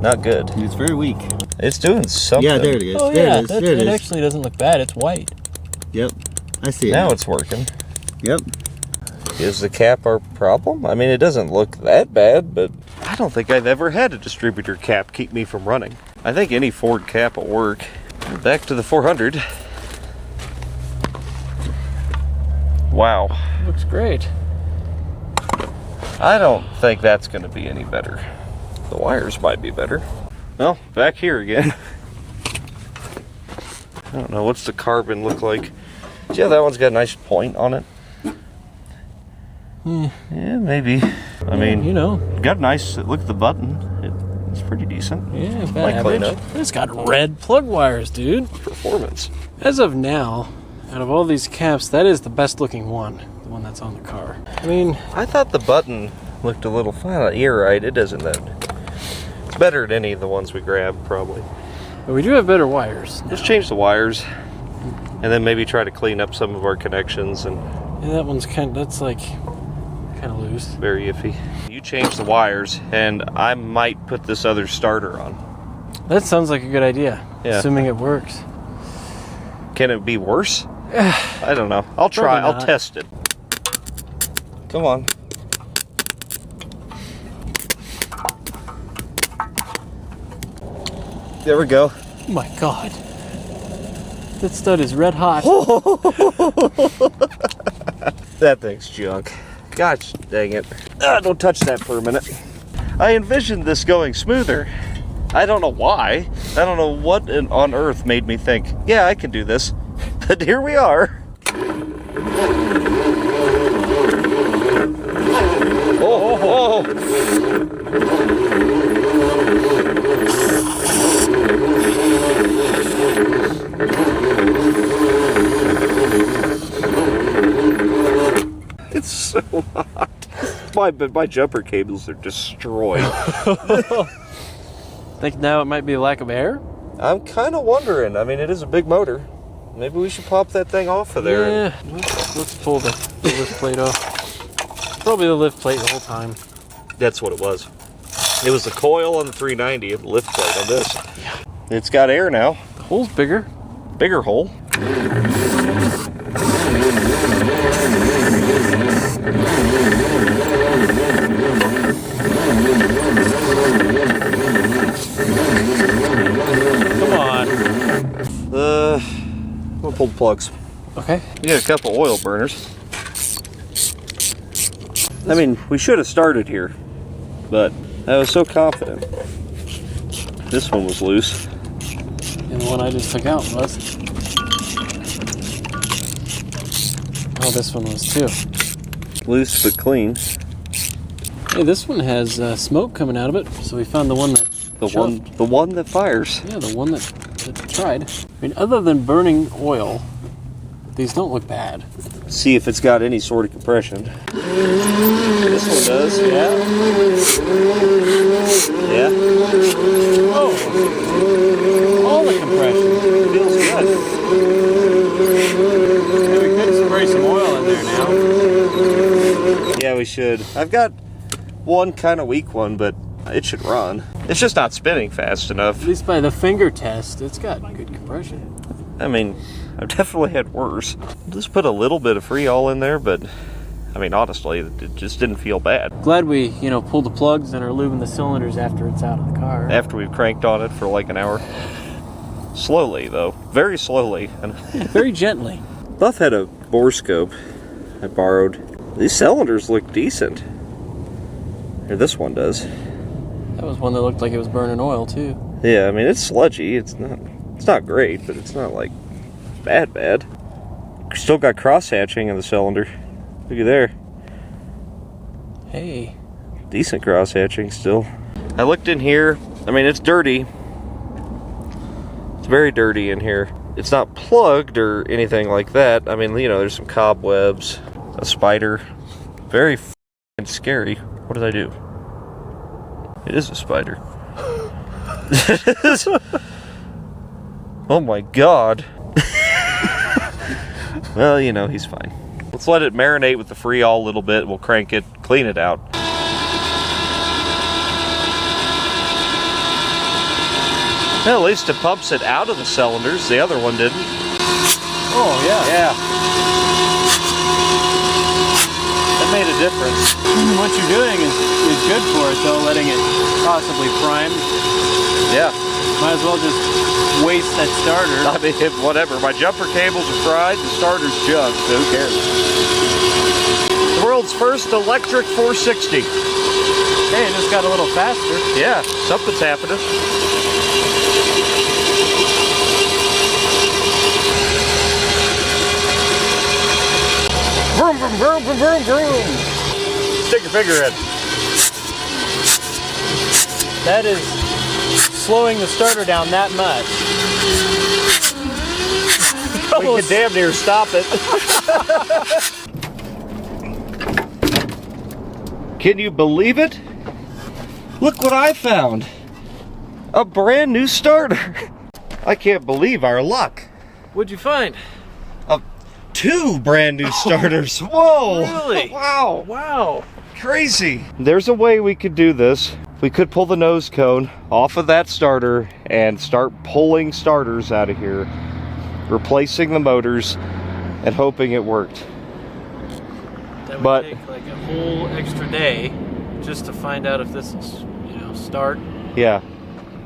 Not good. It's very weak. It's doing something. Yeah, there it is. Oh there yeah, it is. There it it is. actually doesn't look bad. It's white. Yep. I see it. Now it's working. Yep. Is the cap our problem? I mean, it doesn't look that bad, but I don't think I've ever had a distributor cap keep me from running. I think any Ford cap will work. Back to the 400. Wow. Looks great. I don't think that's going to be any better. The wires might be better. Well, back here again. I don't know, what's the carbon look like? Yeah, that one's got a nice point on it. Yeah, maybe. I mean, you know, got a nice look at the button. It's pretty decent. yeah, about Might clean average. up. It's got red plug wires, dude. Performance. As of now, out of all these caps, that is the best looking one. The one that's on the car. I mean, I thought the button looked a little fine. You're right, it isn't that. It's better than any of the ones we grabbed, probably. but we do have better wires. Let's change the wires, and then maybe try to clean up some of our connections. And Yeah, that one's that's like kind of loose. very iffy. You change the wires, and I might put this other starter on. That sounds like a good idea. Yeah. Assuming it works. Can it be worse? I don't know. I'll try. Probably I'll not. test it. Come on. There we go. Oh my god. That stud is red hot. That thing's junk. Gosh dang it. Don't touch that for a minute. I envisioned this going smoother. I don't know why. I don't know what on earth made me think, yeah, I can do this. But here we are. Oh, It's so hot. My jumper cables are destroyed. Think now it might be a lack of air? I'm kind of wondering. I mean, it is a big motor. Maybe we should pop that thing off of there. Yeah, let's pull the lift plate off. Probably the lift plate the whole time. That's what it was. It was the coil on the 390 and the lift plate on this. It's got air now. The hole's bigger. Bigger hole. Come on. We'll pull the plugs. Okay. We got a couple oil burners. I mean, we should have started here, but I was so confident. This one was loose. And the one I just took out was. Oh, this one was too. Loose but clean. Hey, this one has smoke coming out of it, so we found the one that. The one that fires. Yeah, the one that tried. I mean, other than burning oil, these don't look bad. See if it's got any sort of compression. This one does, yeah. Yeah. Oh! All the compression. Feels good. Yeah, we could spray some oil in there now. Yeah, we should. I've got one kind of weak one, but it should run. It's just not spinning fast enough. At least by the finger test, it's got good compression. I mean, I've definitely had worse. Just put a little bit of Freol in there, but I mean, honestly, it just didn't feel bad. Glad we, pulled the plugs and are lubing the cylinders after it's out of the car. After we've cranked on it for like an hour. Slowly, though. Very slowly. Very gently. Buff had a bore scope I borrowed. These cylinders look decent. Or this one does. That was one that looked like it was burning oil, too. Yeah, I mean, it's sludgy. It's not great, but it's not like bad. Still got cross hatching in the cylinder. Look at there. Hey. Decent cross hatching still. I looked in here. I mean, it's dirty. It's very dirty in here. It's not plugged or anything like that. I mean, there's some cobwebs, a spider. Very f***ing scary. What did I do? It is a spider. Oh my god. Well, he's fine. Let's let it marinate with the Freol a little bit. We'll crank it, clean it out. Well, at least it pumps it out of the cylinders. The other one didn't. Oh, yeah. Yeah. That made a difference. What you're doing is good for it, though, letting it possibly prime. Yeah. Might as well just waste that starter. I mean, whatever. My jumper cables are fried, the starter's junk, so who cares? The world's first electric 460. Hey, it just got a little faster. Yeah, something's happening. Vroom, vroom, vroom, vroom, vroom, vroom. Stick your finger in. That is slowing the starter down that much. We could damn near stop it. Can you believe it? Look what I found. A brand new starter. I can't believe our luck. What'd you find? 2 brand new starters. Whoa! Really? Wow! Wow. Crazy. There's a way we could do this. We could pull the nose cone off of that starter and start pulling starters out of here, replacing the motors, and hoping it worked. That would take like a whole extra day just to find out if this is, start. Yeah.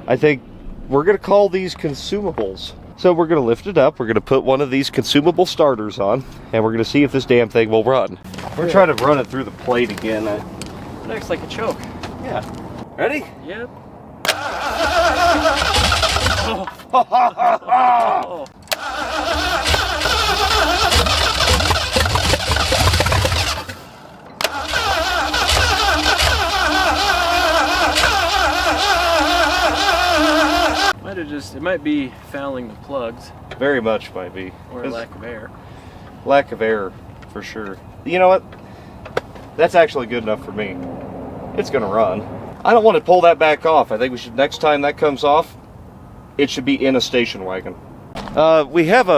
I think we're going to call these consumables. So we're going to lift it up, we're going to put one of these consumable starters on, and we're going to see if this damn thing will run. We're trying to run it through the plate again. It acts like a choke. Yeah. Ready? Yep. Oh. It might be fouling the plugs. Very much might be. Or a lack of air. Lack of air, for sure. You know what? That's actually good enough for me. It's gonna run. I don't want to pull that back off. I think we should, next time that comes off, it should be in a station wagon. We have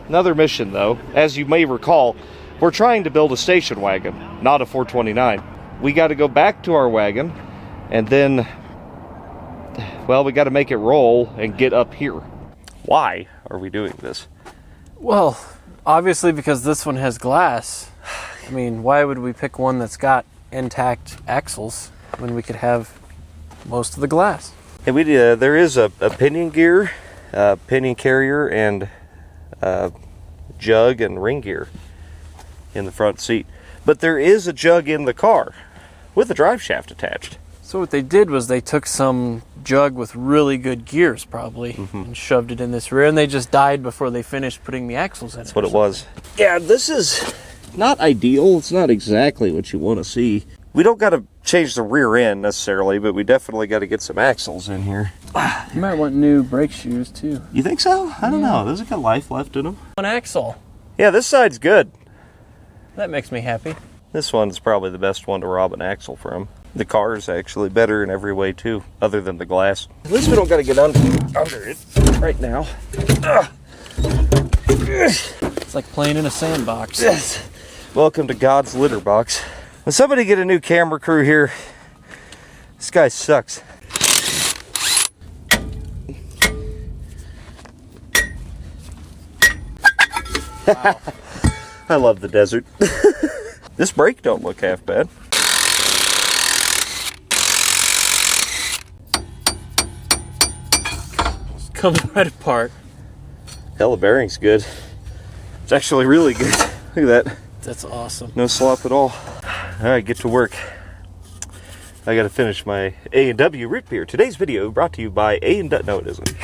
another mission though. As you may recall, we're trying to build a station wagon, not a 429. We got to go back to our wagon, and then, well, we got to make it roll and get up here. Why are we doing this? Well, obviously because this one has glass. I mean, why would we pick one that's got intact axles when we could have most of the glass? And there is a pinion gear, pinion carrier, and jug and ring gear in the front seat. But there is a jug in the car with a drive shaft attached. So what they did was they took some jug with really good gears probably and shoved it in this rear, and they just died before they finished putting the axles in. That's what it was. Yeah, this is not ideal. It's not exactly what you want to see. We don't got to change the rear end necessarily, but we definitely got to get some axles in here. You might want new brake shoes too. You think so? I don't know. There's got life left in them. One axle. Yeah, this side's good. That makes me happy. This one's probably the best one to rob an axle from. The car is actually better in every way too, other than the glass. At least we don't got to get under it right now. It's like playing in a sandbox. Welcome to God's litter box. When somebody get a new camera crew here, This guy sucks. Wow. I love the desert. This brake don't look half bad. Comes right apart. Hell, the bearing's good. It's actually really good. Look at that. That's awesome. No slop at all. All right, get to work. I gotta finish my A&W root beer. Today's video brought to you by A&W. No, it isn't.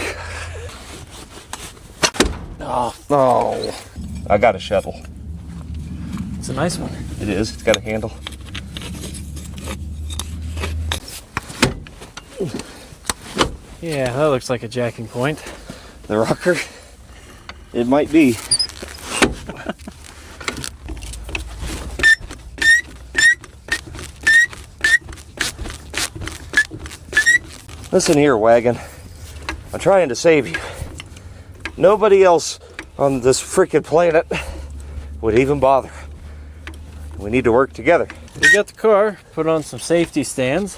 Oh, I got a shovel. It's a nice one. It is. It's got a handle. Yeah, that looks like a jacking point. The rocker? It might be. Listen here, Wagon. I'm trying to save you. Nobody else on this freaking planet would even bother. We need to work together. We got the car, put on some safety stands,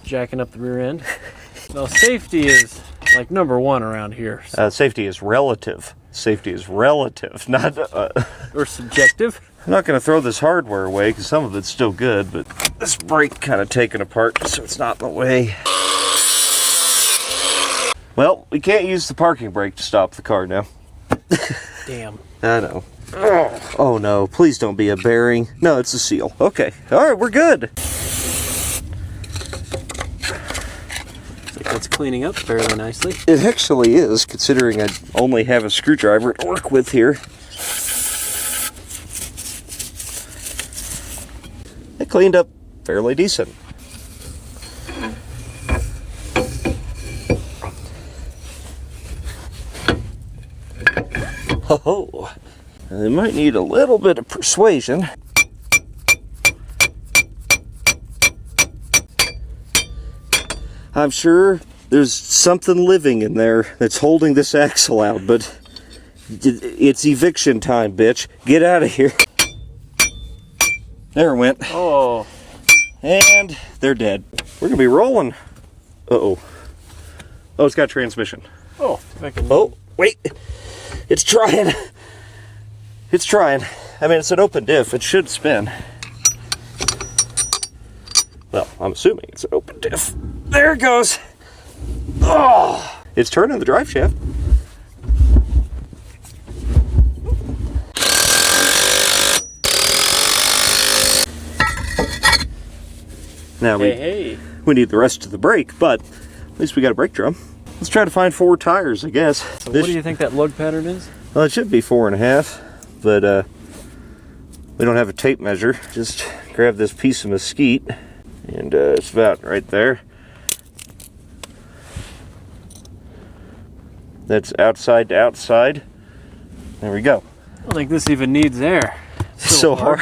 jacking up the rear end. Now, safety is like #1 around here. So. Safety is relative. Safety is relative, not... Or subjective. I'm not going to throw this hardware away because some of it's still good, but this brake kind of taken apart so it's not in the way. Well, we can't use the parking brake to stop the car now. Damn. I know. Oh no, please don't be a bearing. No, it's a seal. Okay. Alright, we're good. Looks like that's cleaning up fairly nicely. It actually is, considering I only have a screwdriver to work with here. It cleaned up fairly decent. Oh, they might need a little bit of persuasion. I'm sure there's something living in there that's holding this axle out, but it's eviction time, bitch. Get out of here. There it went. Oh. And they're dead. We're gonna be rolling. Uh-oh. Oh, it's got transmission. Oh, I can... Oh, wait. It's trying. It's trying. I mean, it's an open diff. It should spin. Well, I'm assuming it's an open diff. There it goes. Oh, it's turning the drive shaft. Now we need the rest of the brake, but at least we got a brake drum. Let's try to find 4 tires, I guess. So what do you think that lug pattern is? Well, it should be 4.5, but we don't have a tape measure. Just grab this piece of mesquite, and it's about right there. That's outside to outside. There we go. I don't think this even needs air. It's so hard.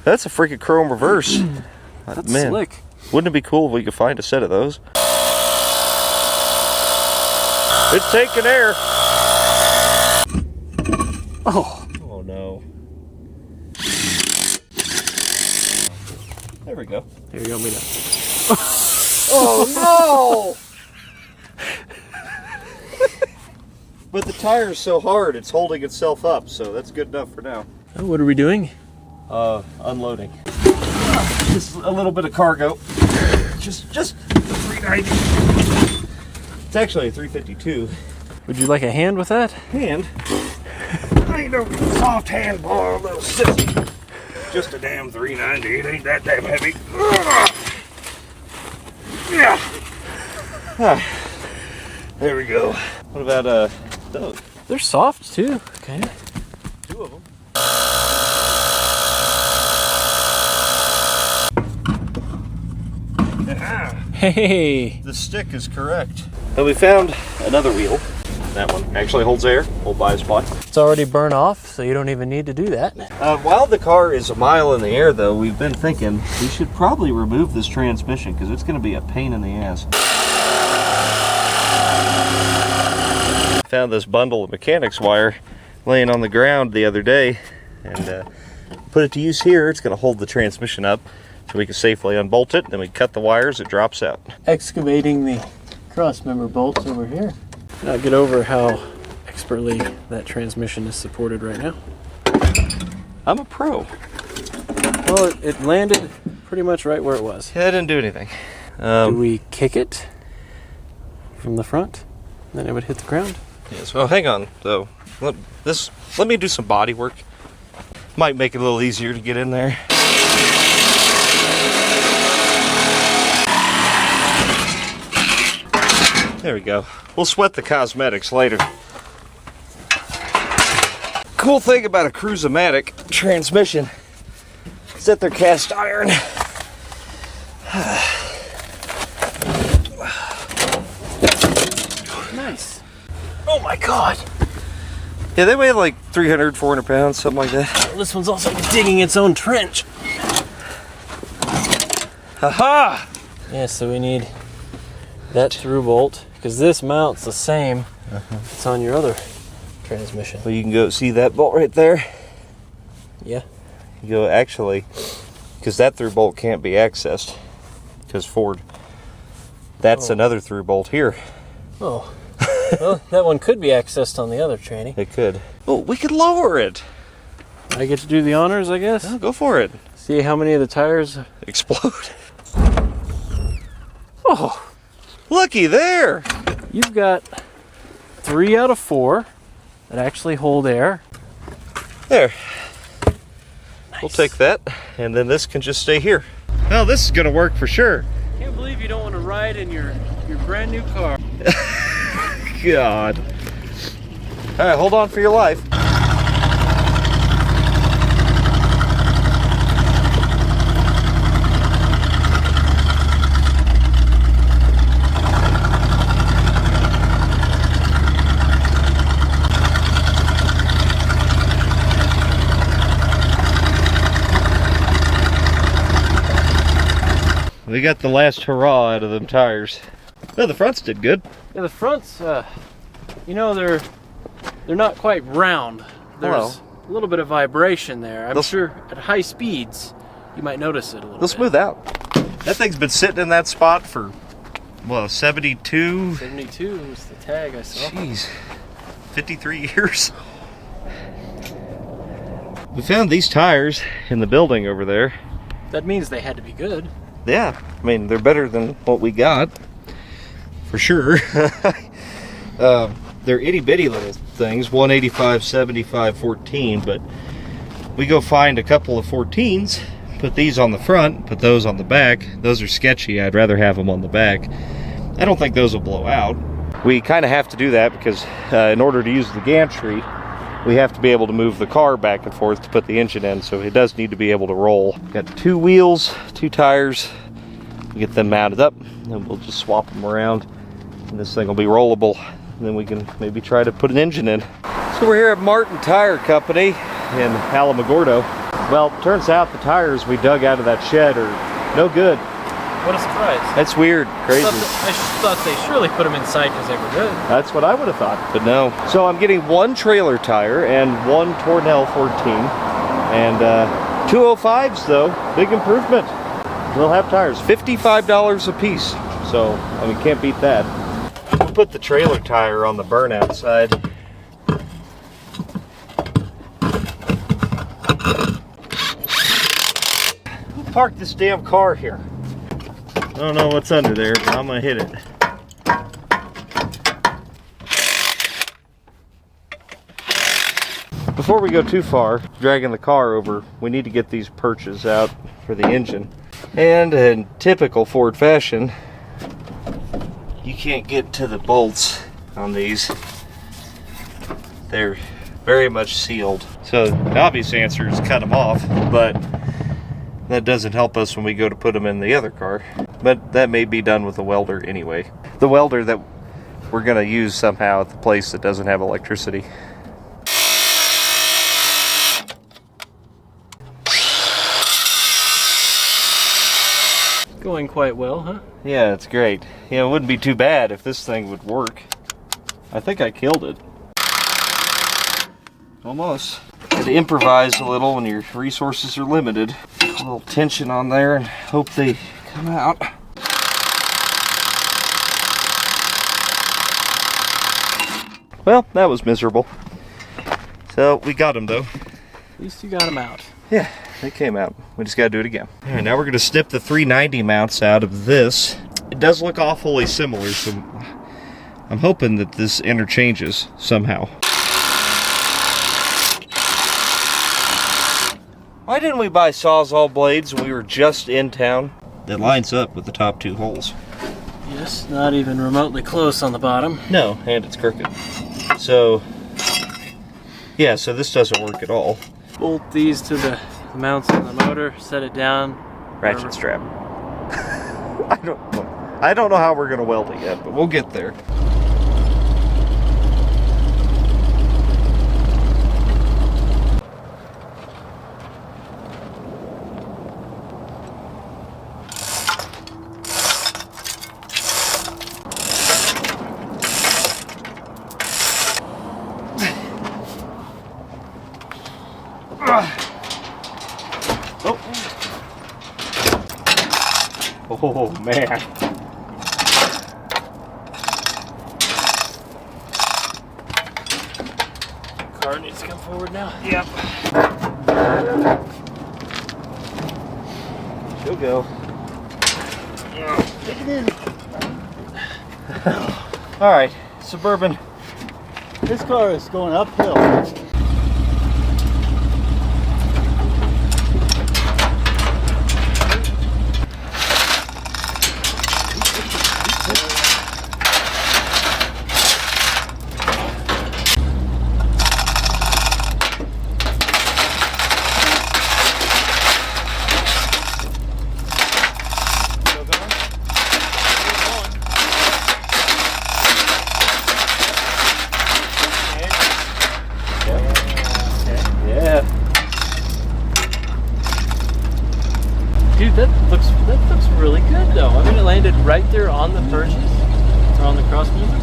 That's a freaking chrome reverse. That's man, slick. Wouldn't it be cool if we could find a set of those? It's taking air. Oh. Oh no. There we go. Here you go, me now. Oh no! But the tire's so hard, it's holding itself up, so that's good enough for now. Oh, what are we doing? Unloading. Just a little bit of cargo. Just 390. It's actually a 352. Would you like a hand with that? Hand? I ain't no soft hand ball, little sissy. Just a damn 390. It ain't that damn heavy. Yeah. There we go. What about those? They're soft too. Okay. 2 of them. Hey. The stick is correct. So we found another wheel. That one actually holds air. Hold by a spot. It's already burned off, so you don't even need to do that. While the car is a mile in the air, though, we've been thinking we should probably remove this transmission because it's going to be a pain in the ass. Found this bundle of mechanics wire laying on the ground the other day and put it to use here. It's going to hold the transmission up. so we can safely unbolt it. Then we cut the wires, it drops out. Excavating the cross member bolts over here. Now get over how expertly that transmission is supported right now. I'm a pro. Well, it landed pretty much right where it was. Yeah, I didn't do anything. Do we kick it from the front? Then it would hit the ground? Yes, well, hang on, though. Let me do some body work. Might make it a little easier to get in there. There we go. We'll sweat the cosmetics later. Cool thing about a Cruise-O-Matic transmission is that they're cast iron. Nice. Oh my God. Yeah, they weigh like 300, 400 pounds, something like that. This one's also digging its own trench. Haha! Yeah, so we need that through bolt, because this mount's the same. It's on your other transmission. Well, you can go see that bolt right there. Yeah. You go, actually, because that through bolt can't be accessed, because Ford. That's another through bolt here. Oh. Well, that one could be accessed on the other tranny. It could. Well, we could lower it. I get to do the honors, I guess. Yeah, go for it. See how many of the tires Explode. Oh, looky there. You've got 3 out of 4 that actually hold air. There. Nice. We'll take that, and then this can just stay here. Well, this is gonna work for sure. Can't believe you don't want to ride in your brand new car. God. All right, hold on for your life. We got the last hurrah out of them tires. No, the fronts did good. Yeah, the fronts, you know, they're not quite round. There's a little bit of vibration there. I'm sure at high speeds you might notice it a little They'll bit. smooth out. That thing's been sitting in that spot for, well, 72. 72 was the tag I saw. Jeez, 53 years. We found these tires in the building over there. That means they had to be good. Yeah, I mean, they're better than what we got, for sure. They're itty-bitty little things, 185, 75, 14, but we go find a couple of 14s, put these on the front, put those on the back. Those are sketchy. I'd rather have them on the back. I don't think those will blow out. We kind of have to do that because in order to use the gantry, we have to be able to move the car back and forth to put the engine in, so it does need to be able to roll. Got 2 wheels, 2 tires. We get them mounted up, and we'll just swap them around, and this thing will be rollable. And then we can maybe try to put an engine in. So we're here at Martin Tire Company in Alamogordo. Well, turns out the tires we dug out of that shed are no good. What a surprise. That's weird, crazy. I thought they surely put them inside because they were good. That's what I would have thought, but no. So I'm getting 1 trailer tire and 1 Tornell 14. And 205s though, big improvement. We'll have tires, $55 a piece. So, I mean, can't beat that. We'll put the trailer tire on the burnout side. Who parked this damn car here? I don't know what's under there, but I'm gonna hit it. Before we go too far, dragging the car over, we need to get these perches out for the engine. And in typical Ford fashion, you can't get to the bolts on these. They're very much sealed. So the obvious answer is cut them off, but that doesn't help us when we go to put them in the other car. But that may be done with a welder anyway. The welder that we're gonna use somehow at the place that doesn't have electricity. Going quite well, huh? Yeah, it's great. Yeah, it wouldn't be too bad if this thing would work. I think I killed it. Almost. Got to improvise a little when your resources are limited. A little tension on there and hope they come out. Well, that was miserable. So we got them though. At least you got them out. Yeah, they came out. We just gotta do it again. All right, now we're gonna snip the 390 mounts out of this. It does look awfully similar, so I'm hoping that this interchanges somehow. Why didn't we buy Sawzall blades when we were just in town? That lines up with the top two holes. Yes, not even remotely close on the bottom. No, and it's crooked. So, yeah, so this doesn't work at all. Bolt these to the mounts on the motor, set it down. Ratchet strap. I don't know how we're gonna weld it yet, but we'll get there. Oh man. Car needs to come forward now. Yep. She'll go. Take it in. Alright, Suburban. This car is going uphill. Dude, that looks really good though. I mean, it landed right there on the purchase, or on the cross member.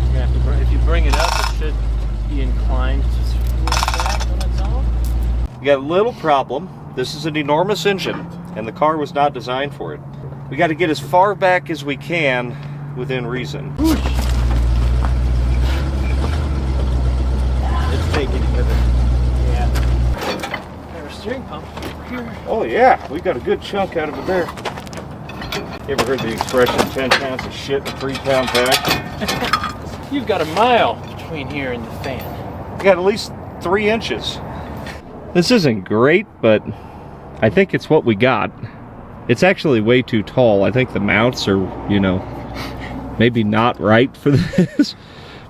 You're gonna have to if you bring it up, it should be inclined to swing back on its own. We got a little problem. This is an enormous engine, and the car was not designed for it. We got to get as far back as we can within reason. Whoosh. It's taking it with it. Yeah. There's a steering pump over here. Oh yeah, we got a good chunk out of it there. You ever heard the expression 10 pounds of shit in a 3-pound pack? You've got a mile between here and the fan. We got at least 3 inches. This isn't great, but I think it's what we got. It's actually way too tall. I think the mounts are, you know, maybe not right for this.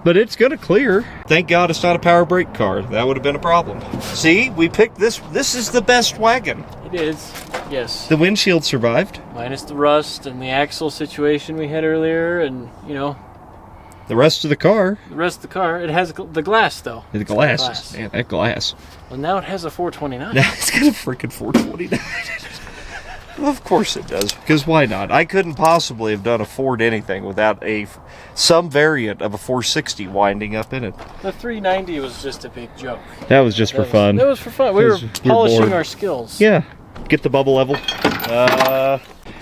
But it's gonna clear. Thank God it's not a power brake car. That would have been a problem. See, we picked this. This is the best wagon. It is, yes. The windshield survived. Minus the rust and the axle situation we had earlier, and, you know, The rest of the car. the rest of the car. It has the glass, though. The glass. Glass. Man, that glass. Well, now it has a 429. Now it's got a freaking 429. Of course it does. Because why not? I couldn't possibly have done a Ford anything without some variant of a 460 winding up in it. The 390 was just a big joke. That was just for fun. That was for fun. We were Because we're polishing bored. our skills. Yeah. Get the bubble level.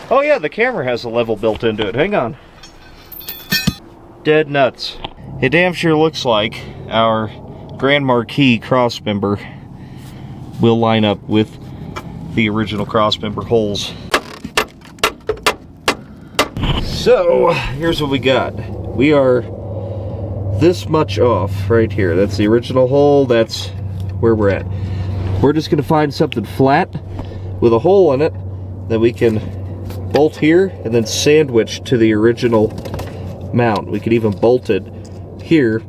Oh yeah, the camera has a level built into it. Hang on. Dead nuts. It damn sure looks like our Grand Marquis crossmember will line up with the original crossmember holes. So, here's what we got. We are this much off right here. That's the original hole. That's where we're at. We're just going to find something flat with a hole in it that we can bolt here and then sandwich to the original mount. We could even bolt it here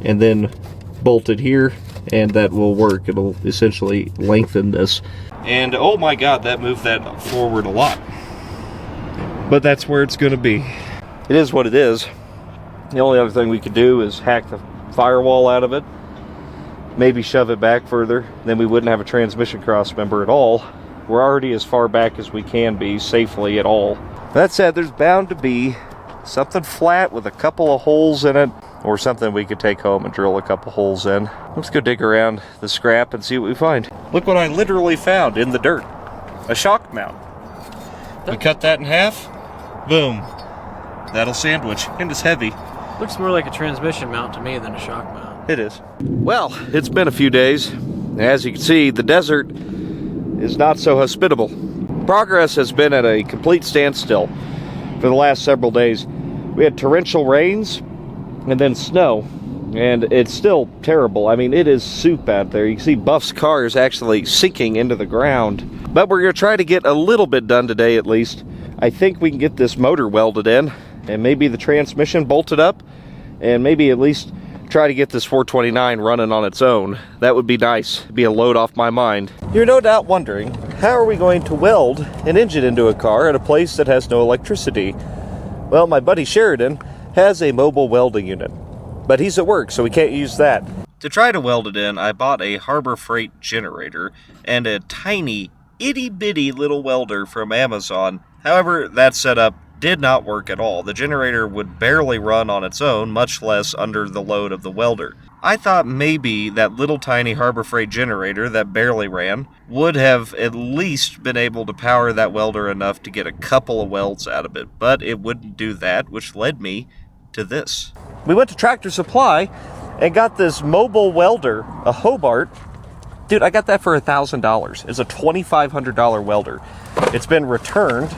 and then bolt it here, and that will work. It'll essentially lengthen this. And oh my God, that moved that forward a lot. But that's where it's going to be. It is what it is. The only other thing we could do is hack the firewall out of it, maybe shove it back further, then we wouldn't have a transmission cross member at all. We're already as far back as we can be safely at all. That said, there's bound to be something flat with a couple of holes in it. or something we could take home and drill a couple holes in. Let's go dig around the scrap and see what we find. Look what I literally found in the dirt. A shock mount. We cut that in half. Boom. That'll sandwich. And it's heavy. Looks more like a transmission mount to me than a shock mount. It is. Well, it's been a few days. As you can see, the desert is not so hospitable. Progress has been at a complete standstill for the last several days. We had torrential rains and then snow, and it's still terrible. I mean, it is soup out there. You can see Buff's car is actually sinking into the ground. But we're going to try to get a little bit done today at least. I think we can get this motor welded in, and maybe the transmission bolted up, and maybe at least try to get this 429 running on its own. That would be nice. It'd be a load off my mind. You're no doubt wondering, how are we going to weld an engine into a car at a place that has no electricity? Well, my buddy Sheridan has a mobile welding unit, but he's at work, so we can't use that. To try to weld it in, I bought a Harbor Freight generator and a tiny, itty-bitty little welder from Amazon. However, that setup did not work at all. The generator would barely run on its own, much less under the load of the welder. I thought maybe that little tiny Harbor Freight generator that barely ran would have at least been able to power that welder enough to get a couple of welds out of it, but it wouldn't do that, which led me to this. We went to Tractor Supply and got this mobile welder, a Hobart. Dude, I got that for $1,000. It's a $2,500 welder. It's been returned,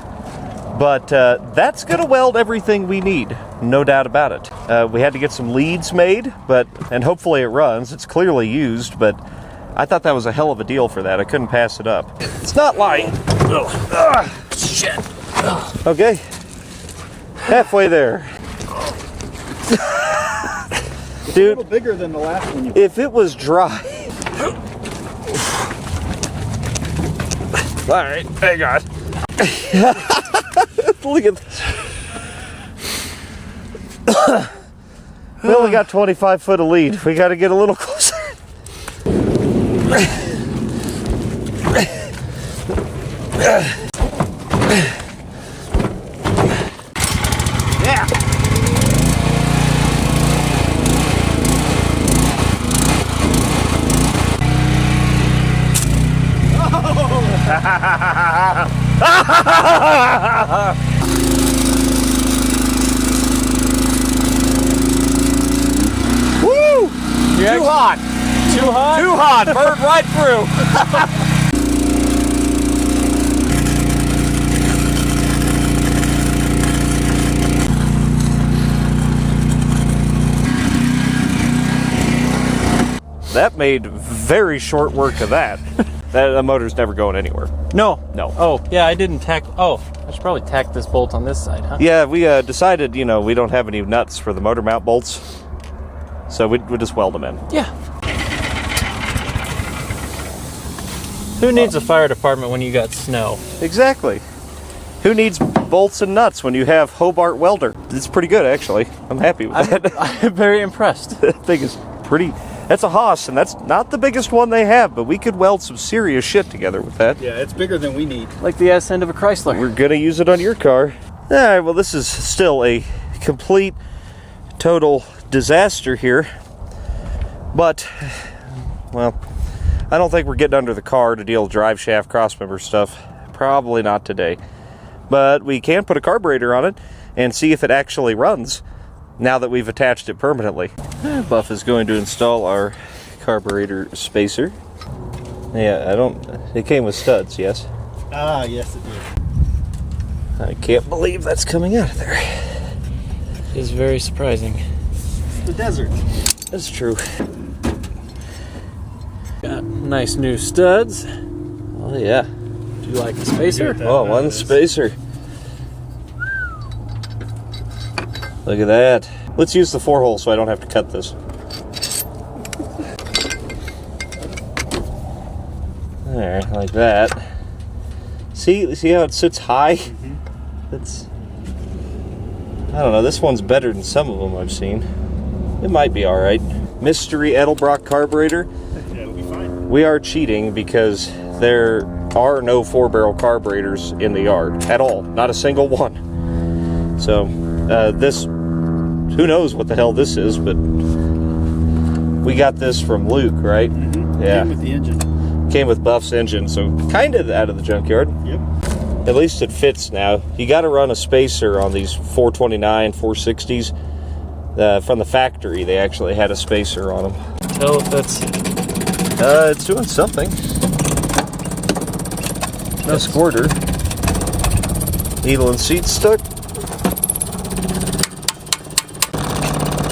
but that's gonna weld everything we need, no doubt about it. We had to get some leads made, and hopefully it runs. It's clearly used, but I thought that was a hell of a deal for that. I couldn't pass it up. It's not lying. Shit. Okay, halfway there. It's a little bigger than the last one. If it was dry. All right, hang on. Look at this. We only got 25 foot of lead. We got to get a little closer. Yeah. Woo! Too hot. Too hot? Too hot. Burned right through. That made very short work of that. That motor's never going anywhere. No. No. Oh, yeah, I didn't tack. Oh, I should probably tack this bolt on this side, huh? Yeah, we decided, you know, we don't have any nuts for the motor mount bolts. So we'd just weld them in. Yeah. Who needs a fire department when you got snow? Exactly. Who needs bolts and nuts when you have Hobart welder? It's pretty good, actually. I'm happy with that. I'm very impressed. That thing is pretty... That's a Haas, and that's not the biggest one they have, but we could weld some serious shit together with that. Yeah, it's bigger than we need. Like the ass end of a Chrysler. We're gonna use it on your car. Alright, well this is still a complete, total disaster here. But, well, I don't think we're getting under the car to deal with drive shaft crossmember stuff. Probably not today. But we can put a carburetor on it and see if it actually runs now that we've attached it permanently. Buff is going to install our carburetor spacer. Yeah, it came with studs, yes? Ah, yes it did. I can't believe that's coming out of there. It's very surprising. The desert. That's true. Got nice new studs. Oh yeah. Do you like the spacer? Oh, one spacer. Look at that. Let's use the 4-hole so I don't have to cut this. There, like that. See how it sits high? That's... I don't know, this one's better than some of them I've seen. It might be alright. Mystery Edelbrock carburetor. Yeah, it'll be fine. We are cheating because there are no 4-barrel carburetors in the yard at all. Not a single one. So, this who knows what the hell this is, but we got this from Luke, right? Mm-hmm. Yeah. Came with the engine. Came with Buff's engine, so kind of out of the junkyard. Yep. At least it fits now. You got to run a spacer on these 429, 460s. From the factory, they actually had a spacer on them. Tell if that's... It's doing something. No squirter. Needle and seat stuck.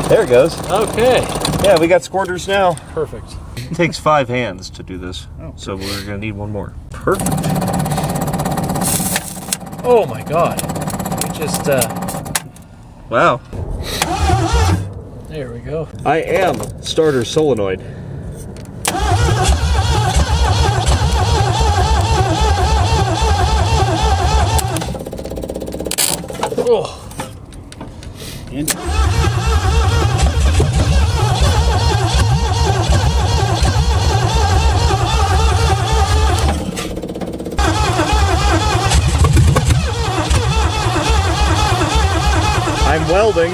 There it goes. Okay. Yeah, we got squirters now. Perfect. It takes 5 hands to do this, Oh. so we're gonna need one more. Perfect. Oh my god. We just, Wow. there we go. I am starter solenoid. Oh. Engine. I'm welding.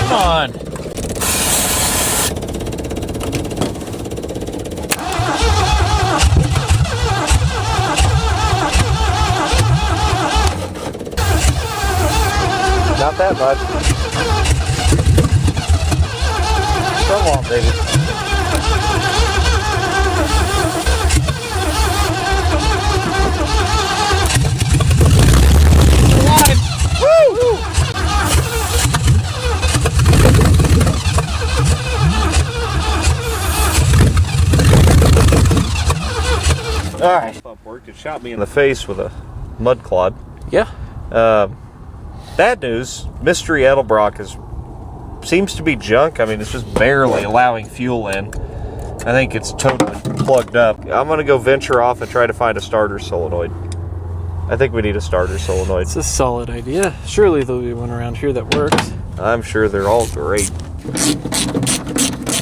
Come on. Not that much. Come on, baby. Woo! All right. Pump worked. It shot me in the face with a mud clod. Yeah. Bad news, Mystery Edelbrock seems to be junk. I mean, it's just barely allowing fuel in. I think it's totally plugged up. I'm going to go venture off and try to find a starter solenoid. I think we need a starter solenoid. It's a solid idea. Surely there'll be one around here that works. I'm sure they're all great.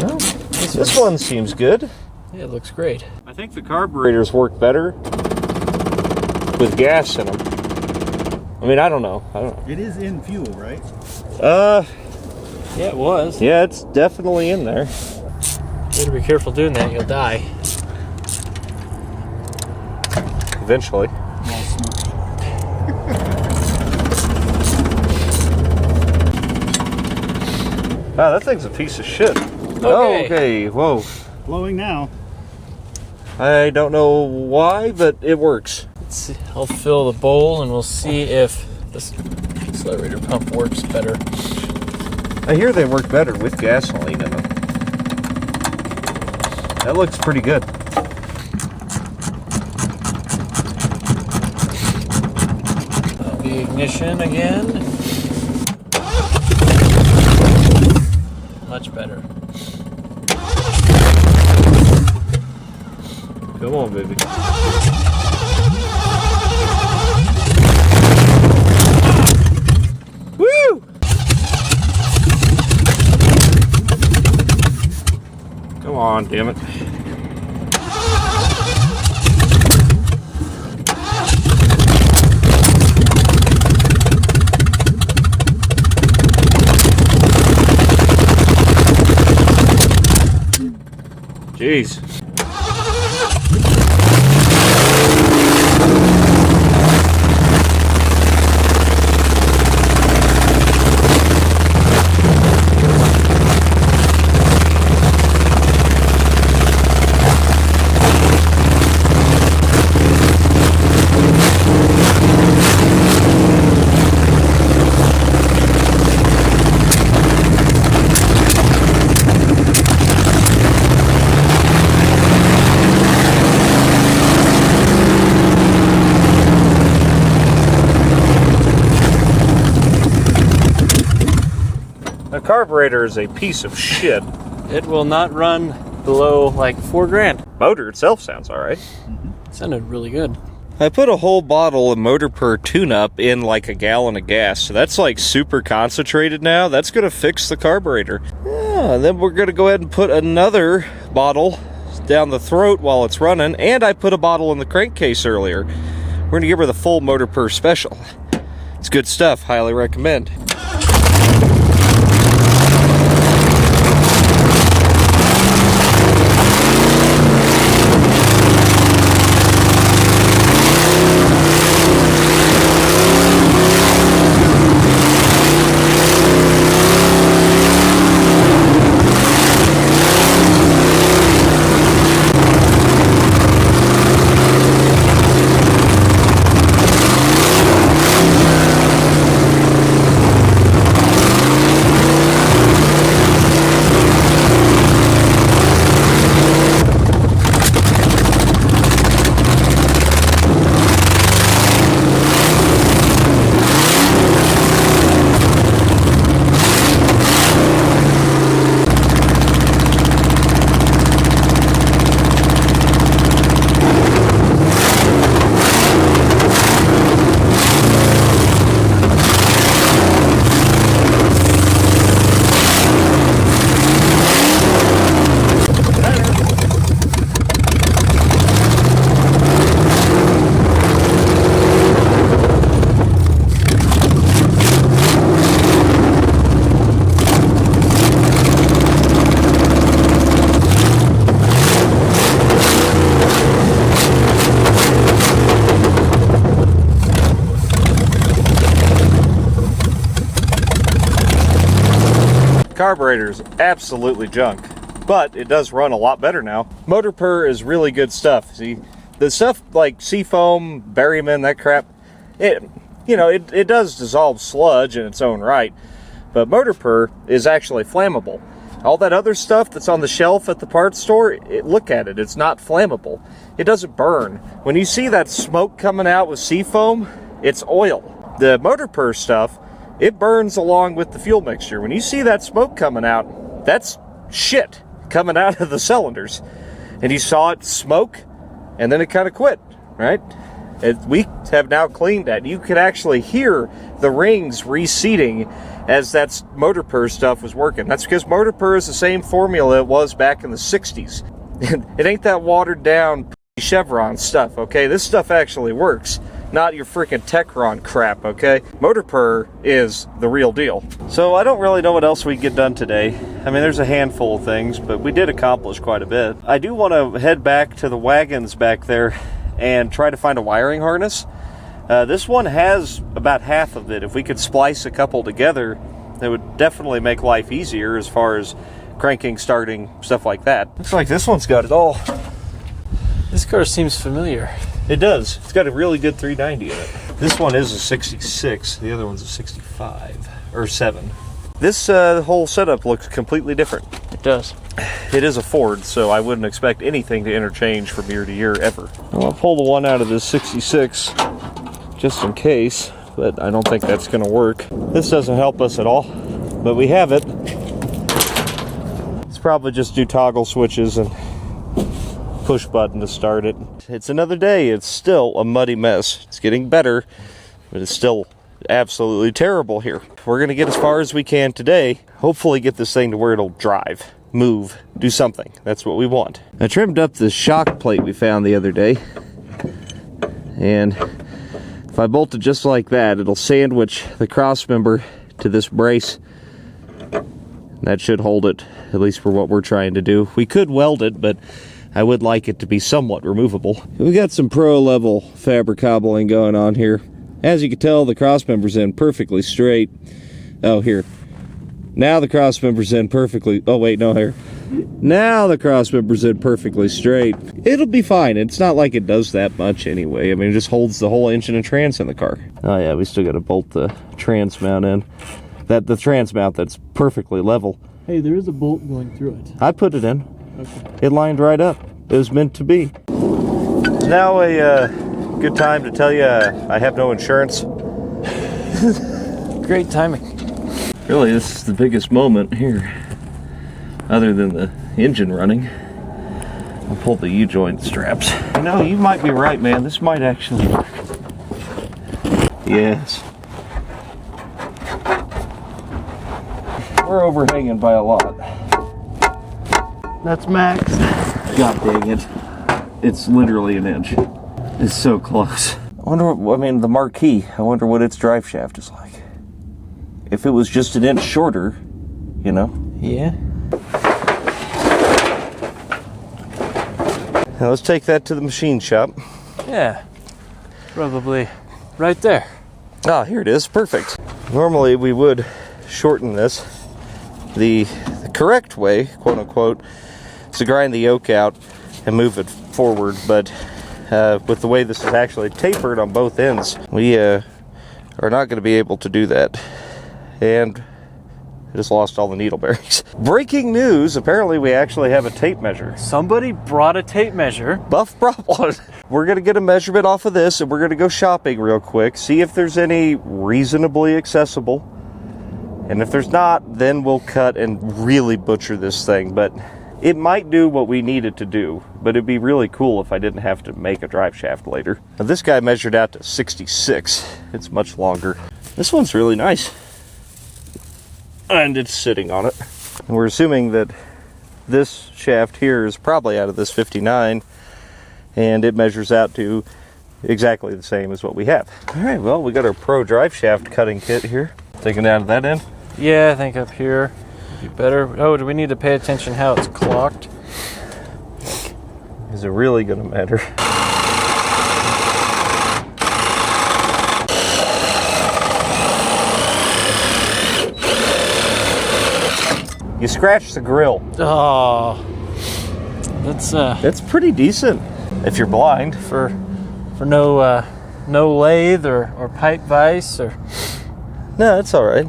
Well, this one seems good. Yeah, it looks great. I think the carburetors work better with gas in them. I mean, I don't know. It is in fuel, right? Yeah, it was. Yeah, it's definitely in there. You gotta be careful doing that, you'll die. Eventually. Wow, that thing's a piece of shit. Okay. Okay, whoa. Blowing now. I don't know why, but it works. Let's see. I'll fill the bowl and we'll see if this accelerator pump works better. I hear they work better with gasoline in them. That looks pretty good. The ignition again. Much better. Come on, baby. Woo! Come on, damn it. Jeez. The carburetor is a piece of shit. It will not run below like $4,000. Motor itself sounds alright. It sounded really good. I put a whole bottle of MOTOR PURR tune-up in like a gallon of gas, so that's like super concentrated now. That's going to fix the carburetor. Yeah, and then we're going to go ahead and put another bottle down the throat while it's running, and I put a bottle in the crankcase earlier. We're going to give her the full MOTOR PURR special. It's good stuff, highly recommend. Carburetor's absolutely junk, but it does run a lot better now. Motor PURR is really good stuff. See, the stuff like seafoam, berryman, that crap, it does dissolve sludge in its own right, but Motor PURR is actually flammable. All that other stuff that's on the shelf at the parts store, look at it, it's not flammable. It doesn't burn. When you see that smoke coming out with seafoam, it's oil. The Motor PURR stuff, it burns along with the fuel mixture. When you see that smoke coming out, that's shit coming out of the cylinders. And you saw it smoke, and then it kind of quit, right? We have now cleaned that. You could actually hear the rings reseating as that Motor PURR stuff was working. That's because Motor PURR is the same formula it was back in the 60s. It ain't that watered down Chevron stuff, okay? This stuff actually works. Not your freaking Techron crap, okay? Motor PURR is the real deal. So I don't really know what else we can get done today. I mean, there's a handful of things, but we did accomplish quite a bit. I do want to head back to the wagons back there and try to find a wiring harness. This one has about half of it. If we could splice a couple together, that would definitely make life easier as far as cranking, starting, stuff like that. Looks like this one's got it all. This car seems familiar. It does. It's got a really good 390 in it. This one is a 66. The other one's a 65 or 7. This whole setup looks completely different. It does. It is a Ford, so I wouldn't expect anything to interchange from year to year ever. I'll pull the one out of this 66 just in case, but I don't think that's going to work. This doesn't help us at all, but we have it. It's probably just do toggle switches and push button to start it. It's another day. It's still a muddy mess. It's getting better, but it's still absolutely terrible here. We're going to get as far as we can today. Hopefully get this thing to where it'll drive, move, do something. That's what we want. I trimmed up the shock plate we found the other day, and if I bolt it just like that, it'll sandwich the cross member to this brace. That should hold it, at least for what we're trying to do. We could weld it, but I would like it to be somewhat removable. We got some pro level fabric cobbling going on here. As you can tell, the cross member's in perfectly straight. Oh, here. Now the cross member's in perfectly. Oh, wait, no, here. Now the cross member's in perfectly straight. It'll be fine. It's not like it does that much anyway. I mean, it just holds the whole engine and trans in the car. Oh, yeah, we still got to bolt the trans mount in. The trans mount that's perfectly level. Hey, there is a bolt going through it. I put it in. Okay. It lined right up. It was meant to be. Now a good time to tell you I have no insurance. Great timing. Really, this is the biggest moment here, other than the engine running. I'll pull the U-joint straps. You know, you might be right, man. This might actually work. Yes. We're overhanging by a lot. That's max. God dang it. It's literally an inch. It's so close. I mean, the marquee, I wonder what its drive shaft is like. If it was just an inch shorter, you know? Yeah. Now let's take that to the machine shop. Yeah. Probably right there. Ah, here it is. Perfect. Normally we would shorten this. The correct way, quote unquote, is to grind the yoke out and move it forward, but with the way this is actually tapered on both ends, we are not going to be able to do that. And I just lost all the needle bearings. Breaking news, apparently we actually have a tape measure. Somebody brought a tape measure. Buff brought one. We're going to get a measurement off of this, and we're going to go shopping real quick, see if there's any reasonably accessible. And if there's not, then we'll cut and really butcher this thing. But it might do what we need it to do, but it'd be really cool if I didn't have to make a drive shaft later. Now, this guy measured out to 66. It's much longer. This one's really nice. And it's sitting on it. And we're assuming that this shaft here is probably out of this 59, and it measures out to exactly the same as what we have. All right, well, we got our Pro drive shaft cutting kit here. Taking down to that end. Yeah, I think up here would be better. Oh, do we need to pay attention how it's clocked? Is it really going to matter? You scratch the grill. Oh, that's pretty decent if you're blind. For no lathe or pipe vise or. No, it's all right.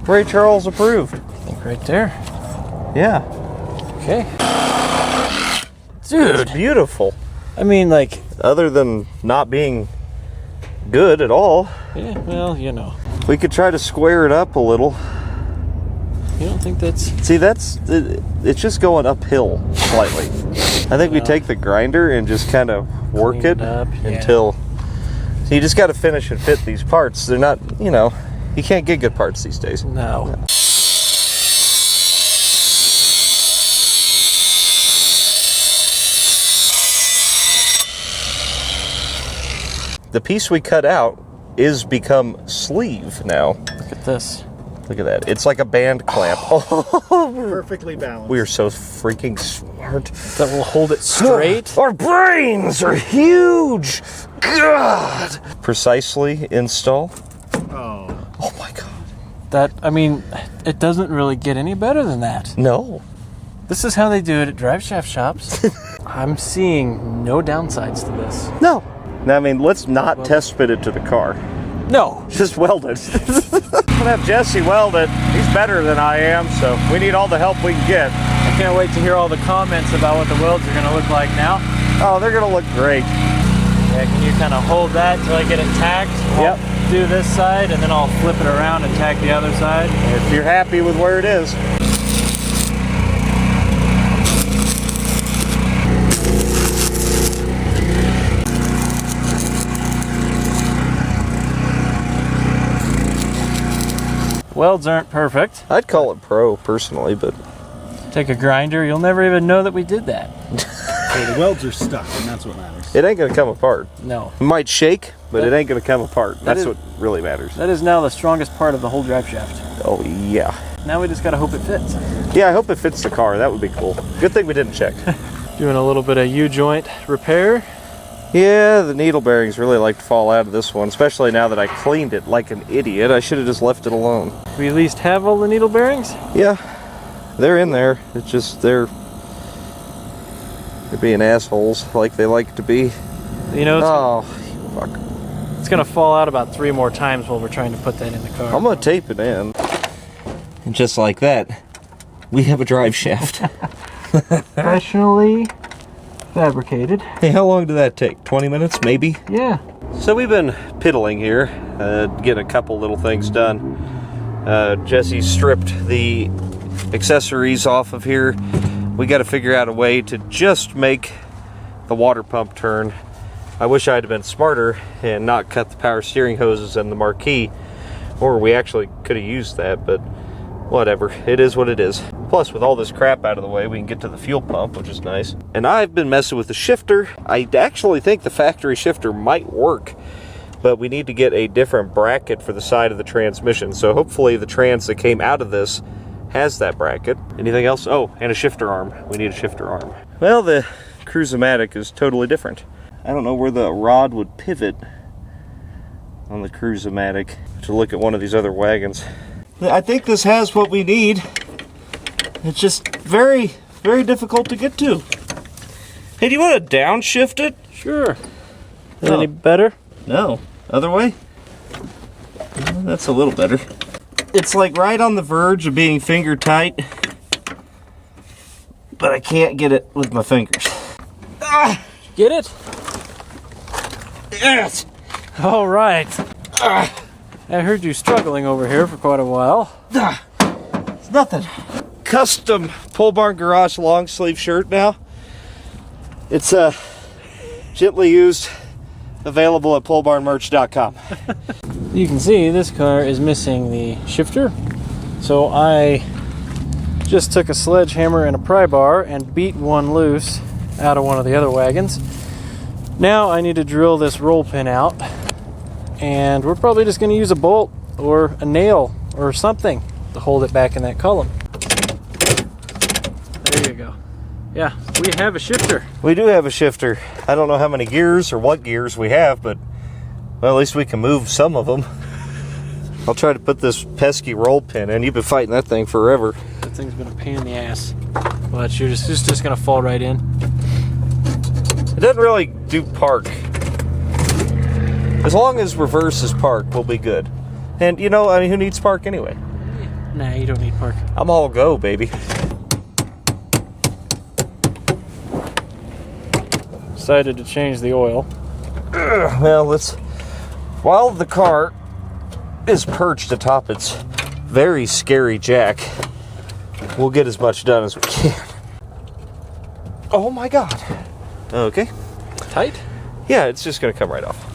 Ray Charles approved. I think right there. Yeah. Okay. Dude. It's beautiful. I mean, like. Other than not being good at all. Yeah, well, you know. We could try to square it up a little. You don't think that's... See, it's just going uphill slightly. I think we take the grinder and just kind of work Clean it up, yeah. until... So you just got to finish and fit these parts. They're not, you know, you can't get good parts these days. No. The piece we cut out is become sleeve now. Look at this. Look at that. It's like a band clamp. Oh, Perfectly balanced. we are so freaking smart. That will hold it straight. Our brains are huge. God. Precisely install. Oh. Oh my God. That, I mean, it doesn't really get any better than that. No. This is how they do it at drive shaft shops. I'm seeing no downsides to this. No. Now, I mean, let's not test fit it to the car. No. Just weld it. We'll have Jesse weld it. He's better than I am, so we need all the help we can get. I can't wait to hear all the comments about what the welds are going to look like now. Oh, they're going to look great. Yeah, can you kind of hold that till I get it tacked? Yep. I'll do this side, and then I'll flip it around and tack the other side. If you're happy with where it is. Welds aren't perfect. I'd call it pro, personally, but... Take a grinder, you'll never even know that we did that. So the welds are stuck, and that's what matters. It ain't going to come apart. No. It might shake, but it ain't going to come apart. That's is- what really matters. That is now the strongest part of the whole drive shaft. Oh, yeah. Now we just gotta hope it fits. Yeah, I hope it fits the car. That would be cool. Good thing we didn't check. Doing a little bit of U-joint repair. Yeah, the needle bearings really like to fall out of this one, especially now that I cleaned it like an idiot. I should have just left it alone. We at least have all the needle bearings? Yeah, they're in there. It's just they're being assholes like they like to be. You know, Oh, fuck. it's gonna fall out about 3 more times while we're trying to put that in the car. I'm gonna tape it in. And just like that, we have a drive shaft. Professionally fabricated. Hey, how long did that take? 20 minutes, maybe? Yeah. So we've been piddling here, getting a couple little things done. Jesse stripped the accessories off of here. We got to figure out a way to just make the water pump turn. I wish I'd have been smarter and not cut the power steering hoses and the marquee, or we actually could have used that, but whatever. It is what it is. Plus, with all this crap out of the way, we can get to the fuel pump, which is nice. And I've been messing with the shifter. I actually think the factory shifter might work, but we need to get a different bracket for the side of the transmission. So hopefully the trans that came out of this has that bracket. Anything else? Oh, and a shifter arm. We need a shifter arm. Well, the Cruise-O-Matic is totally different. I don't know where the rod would pivot on the Cruise-O-Matic to look at one of these other wagons. I think this has what we need. It's just very, very difficult to get to. Hey, do you want to downshift it? Sure. Is it any better? No. Other way? Well, that's a little better. It's like right on the verge of being finger tight, but I can't get it with my fingers. Ah! Get it? Yes! All right. I heard you struggling over here for quite a while. It's nothing. Custom Pole Barn Garage long sleeve shirt now. It's gently used, available at polebarnmerch.com. You can see this car is missing the shifter, so I just took a sledgehammer and a pry bar and beat one loose out of one of the other wagons. Now I need to drill this roll pin out, and we're probably just going to use a bolt or a nail or something to hold it back in that column. There you go. Yeah, we have a shifter. We do have a shifter. I don't know how many gears or what gears we have, but well, at least we can move some of them. I'll try to put this pesky roll pin in. You've been fighting that thing forever. That thing's been a pain in the ass. But you're just going to fall right in. It doesn't really do park. As long as reverse is park, we'll be good. And you know, I mean, who needs park anyway? Nah, you don't need park. I'm all go, baby. Decided to change the oil. Well, while the car is perched atop its very scary jack, we'll get as much done as we can. Oh my God. Okay. Tight? Yeah, it's just gonna come right off.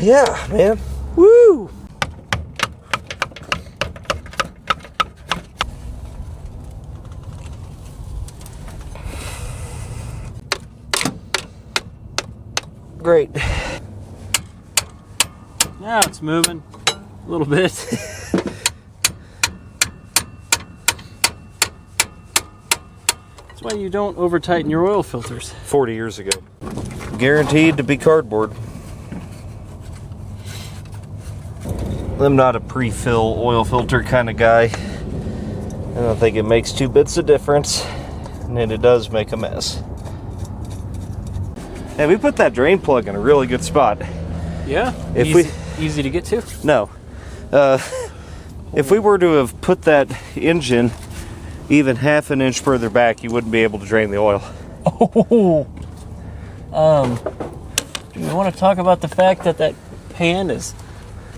Yeah, man. Woo! Great. Now it's moving a little bit. That's why you don't over tighten your oil filters. 40 years ago. Guaranteed to be cardboard. I'm not a pre-fill oil filter kind of guy. I don't think it makes 2 bits of difference, and it does make a mess. Hey, we put that drain plug in a really good spot. Yeah? Easy to get to? No. If we were to have put that engine even half an inch further back, you wouldn't be able to drain the oil. Oh. Do you want to talk about the fact that that pan is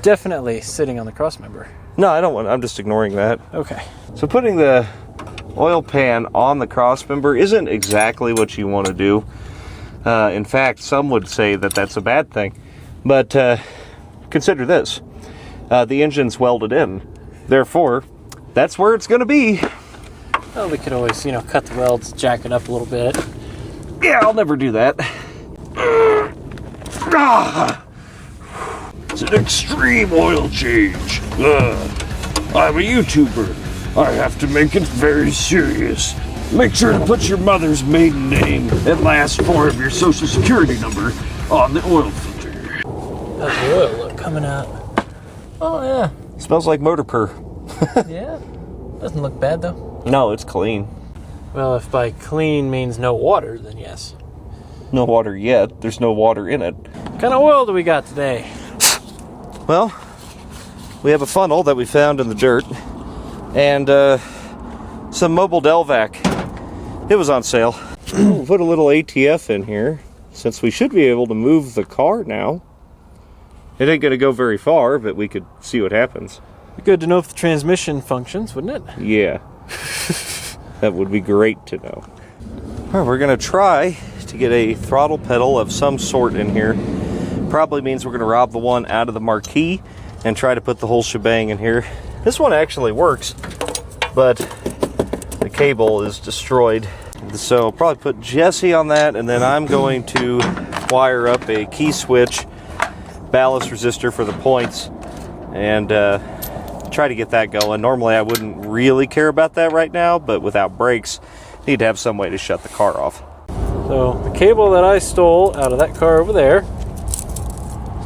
definitely sitting on the cross member? No, I don't want. I'm just ignoring that. Okay. So putting the oil pan on the cross member isn't exactly what you want to do. In fact, some would say that that's a bad thing. But consider this. The engine's welded in. Therefore, that's where it's going to be. Well, we could always, cut the welds, jack it up a little bit. Yeah, I'll never do that. It's an extreme oil change. I'm a YouTuber. I have to make it very serious. Make sure to put your mother's maiden name and last 4 of your social security number on the oil filter. How's the oil look coming out? Oh, yeah. Smells like MOTOR PURR. Yeah. Doesn't look bad, though. No, it's clean. Well, if by clean means no water, then yes. No water yet. There's no water in it. What kind of oil do we got today? Well, we have a funnel that we found in the dirt, and some mobile Delvac. It was on sale. We'll put a little ATF in here, since we should be able to move the car now. It ain't going to go very far, but we could see what happens. Be good to know if the transmission functions, wouldn't it? Yeah. That would be great to know. All right, we're going to try to get a throttle pedal of some sort in here. Probably means we're going to rob the one out of the marquee and try to put the whole shebang in here. This one actually works, but the cable is destroyed. So I'll probably put Jesse on that, and then I'm going to wire up a key switch ballast resistor for the points and try to get that going. Normally I wouldn't really care about that right now, but without brakes, need to have some way to shut the car off. So the cable that I stole out of that car over there,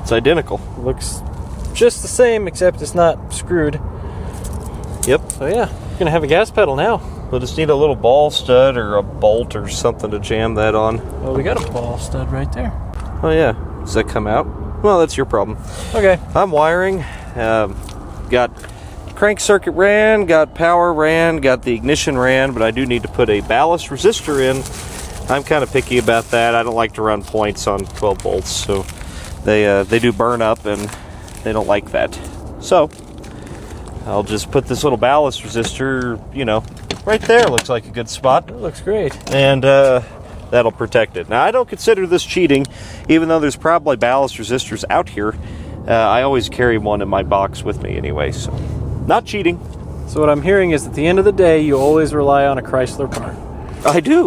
it's identical. looks just the same, except it's not screwed. Yep. So yeah, we're gonna have a gas pedal now. We'll just need a little ball stud or a bolt or something to jam that on. Well, we got a ball stud right there. Oh yeah, does that come out? Well, that's your problem. Okay. I'm wiring. Got crank circuit ran, got power ran, got the ignition ran, but I do need to put a ballast resistor in. I'm kind of picky about that. I don't like to run points on 12 volts, so they do burn up and they don't like that. So I'll just put this little ballast resistor, you know, right there. Looks like a good spot. That looks great. And that'll protect it. Now, I don't consider this cheating, even though there's probably ballast resistors out here. I always carry one in my box with me anyway, so not cheating. So what I'm hearing is at the end of the day, you always rely on a Chrysler car. I do.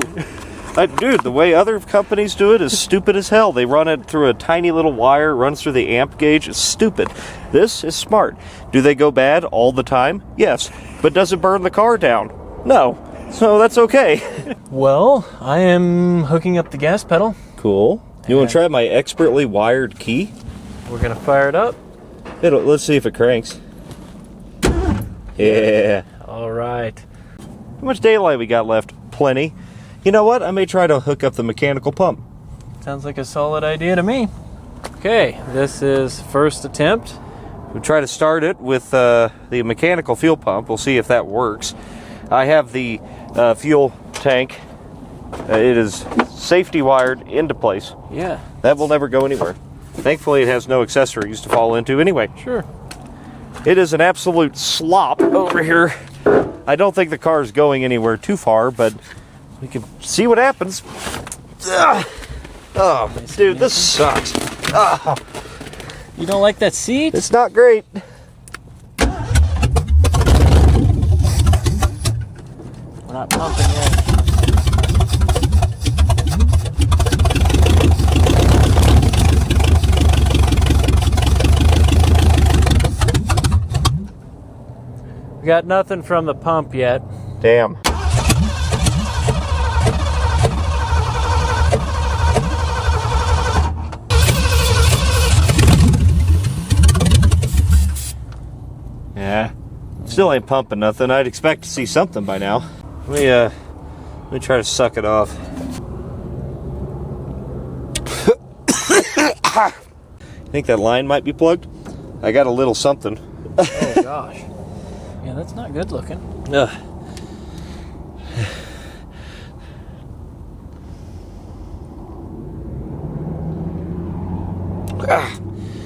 Dude, the way other companies do it is stupid as hell. They run it through a tiny little wire, runs through the amp gauge. It's stupid. This is smart. Do they go bad all the time? Yes. But does it burn the car down? No. So that's okay. Well, I am hooking up the gas pedal. Cool. You want to try my expertly wired key? We're gonna fire it up. Let's see if it cranks. Yeah. All right. How much daylight we got left? Plenty. You know what? I may try to hook up the mechanical pump. Sounds like a solid idea to me. Okay, this is first attempt. We'll try to start it with the mechanical fuel pump. We'll see if that works. I have the fuel tank. It is safety wired into place. Yeah. That will never go anywhere. Thankfully, it has no accessories to fall into anyway. Sure. It is an absolute slop over here. I don't think the car is going anywhere too far, but we can see what happens. Ugh. Oh, dude, this sucks. Oh, You don't like that seat? it's not great. We're not pumping yet. We got nothing from the pump yet. Damn. Yeah. Still ain't pumping nothing. I'd expect to see something by now. Let me try to suck it off. Think that line might be plugged? I got a little something. Oh gosh. Yeah, that's not good looking. Ugh.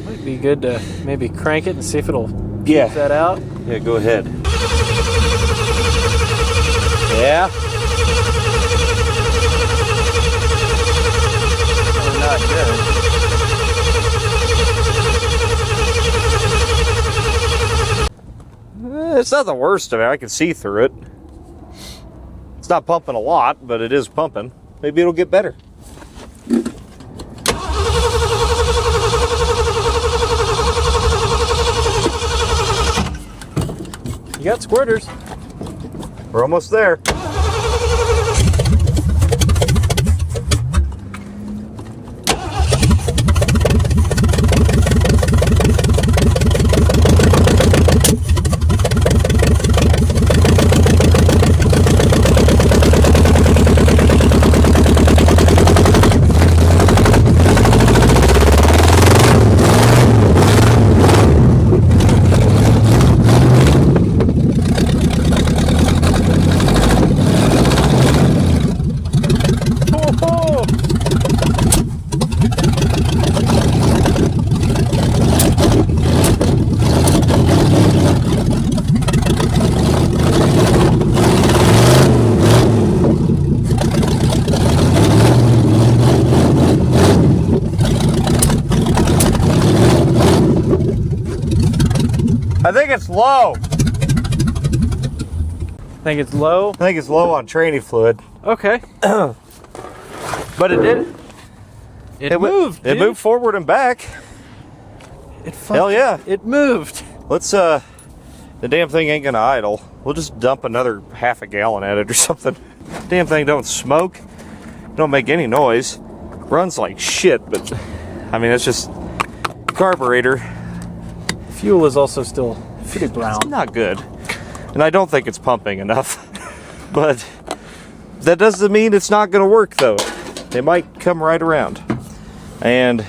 Might be good to maybe crank it and see if it'll Yeah. keep that out. Yeah, go ahead. Yeah. Oh, not good. It's not the worst of it. I can see through it. It's not pumping a lot, but it is pumping. Maybe it'll get better. You got squirters. We're almost there. I think it's low. Think it's low? I think it's low on training fluid. Okay. But it did. It moved. It moved forward and back. Hell yeah. It moved. Let's, the damn thing ain't gonna idle. We'll just dump another half a gallon at it or something. Damn thing don't smoke. Don't make any noise. Runs like shit, but I mean, it's just carburetor. Fuel is also still pretty brown. It's not good. And I don't think it's pumping enough. But that doesn't mean it's not gonna work though. It might come right around. And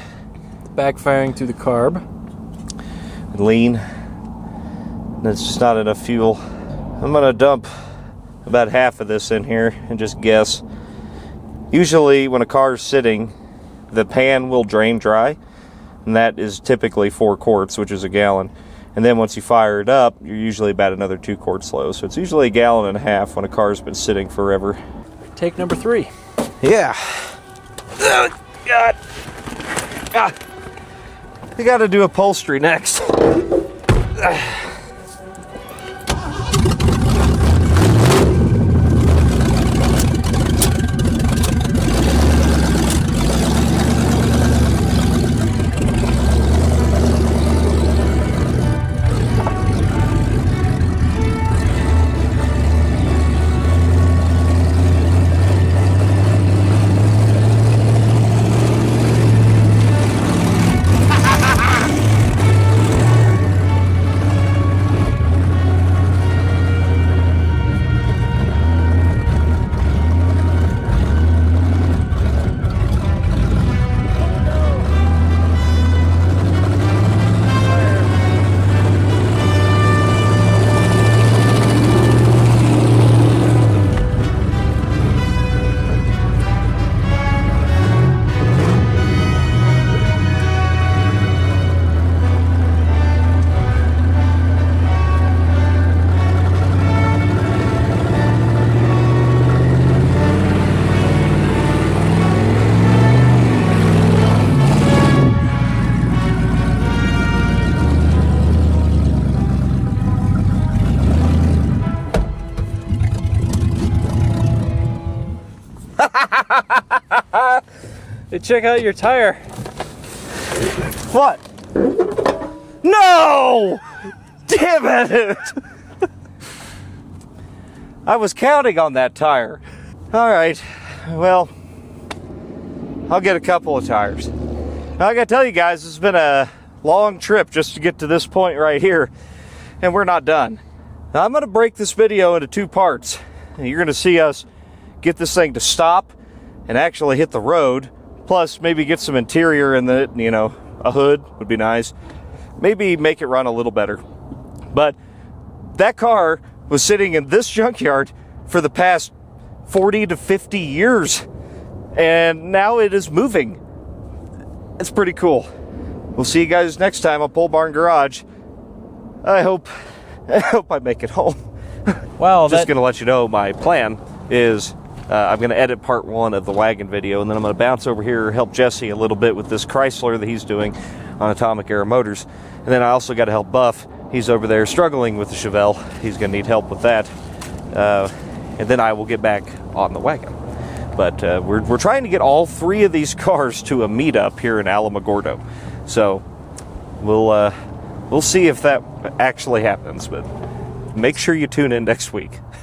backfiring through the carb. Lean. There's just not enough fuel. I'm gonna dump about half of this in here and just guess. Usually when a car is sitting, the pan will drain dry, and that is typically 4 quarts, which is a gallon. And then once you fire it up, you're usually about another 2 quarts low. So it's usually a gallon and a half when a car's been sitting forever. Take number 3. Yeah. Oh, God. Ah. We got to do upholstery next. Hey, check out your tire. What? No! Damn it! I was counting on that tire. All right, well, I'll get a couple of tires. Now, I gotta tell you guys, this has been a long trip just to get to this point right here, and we're not done. Now, I'm gonna break this video into 2 parts. And you're gonna see us get this thing to stop and actually hit the road, plus maybe get some interior in the, you know, a hood would be nice. Maybe make it run a little better. But that car was sitting in this junkyard for the past 40 to 50 years, and now it is moving. It's pretty cool. We'll see you guys next time on Pole Barn Garage. I hope I make it home. Wow, Just gonna let you know my plan is I'm gonna edit part 1 of the wagon video, and then I'm gonna bounce over here, help Jesse a little bit with this Chrysler that he's doing on Atomic Era Motors. And then I also got to help Buff. He's over there struggling with the Chevelle. He's gonna need help with that. And then I will get back on the wagon. But we're trying to get all 3 of these cars to a meetup here in Alamogordo. So we'll see if that actually happens. But make sure you tune in next week.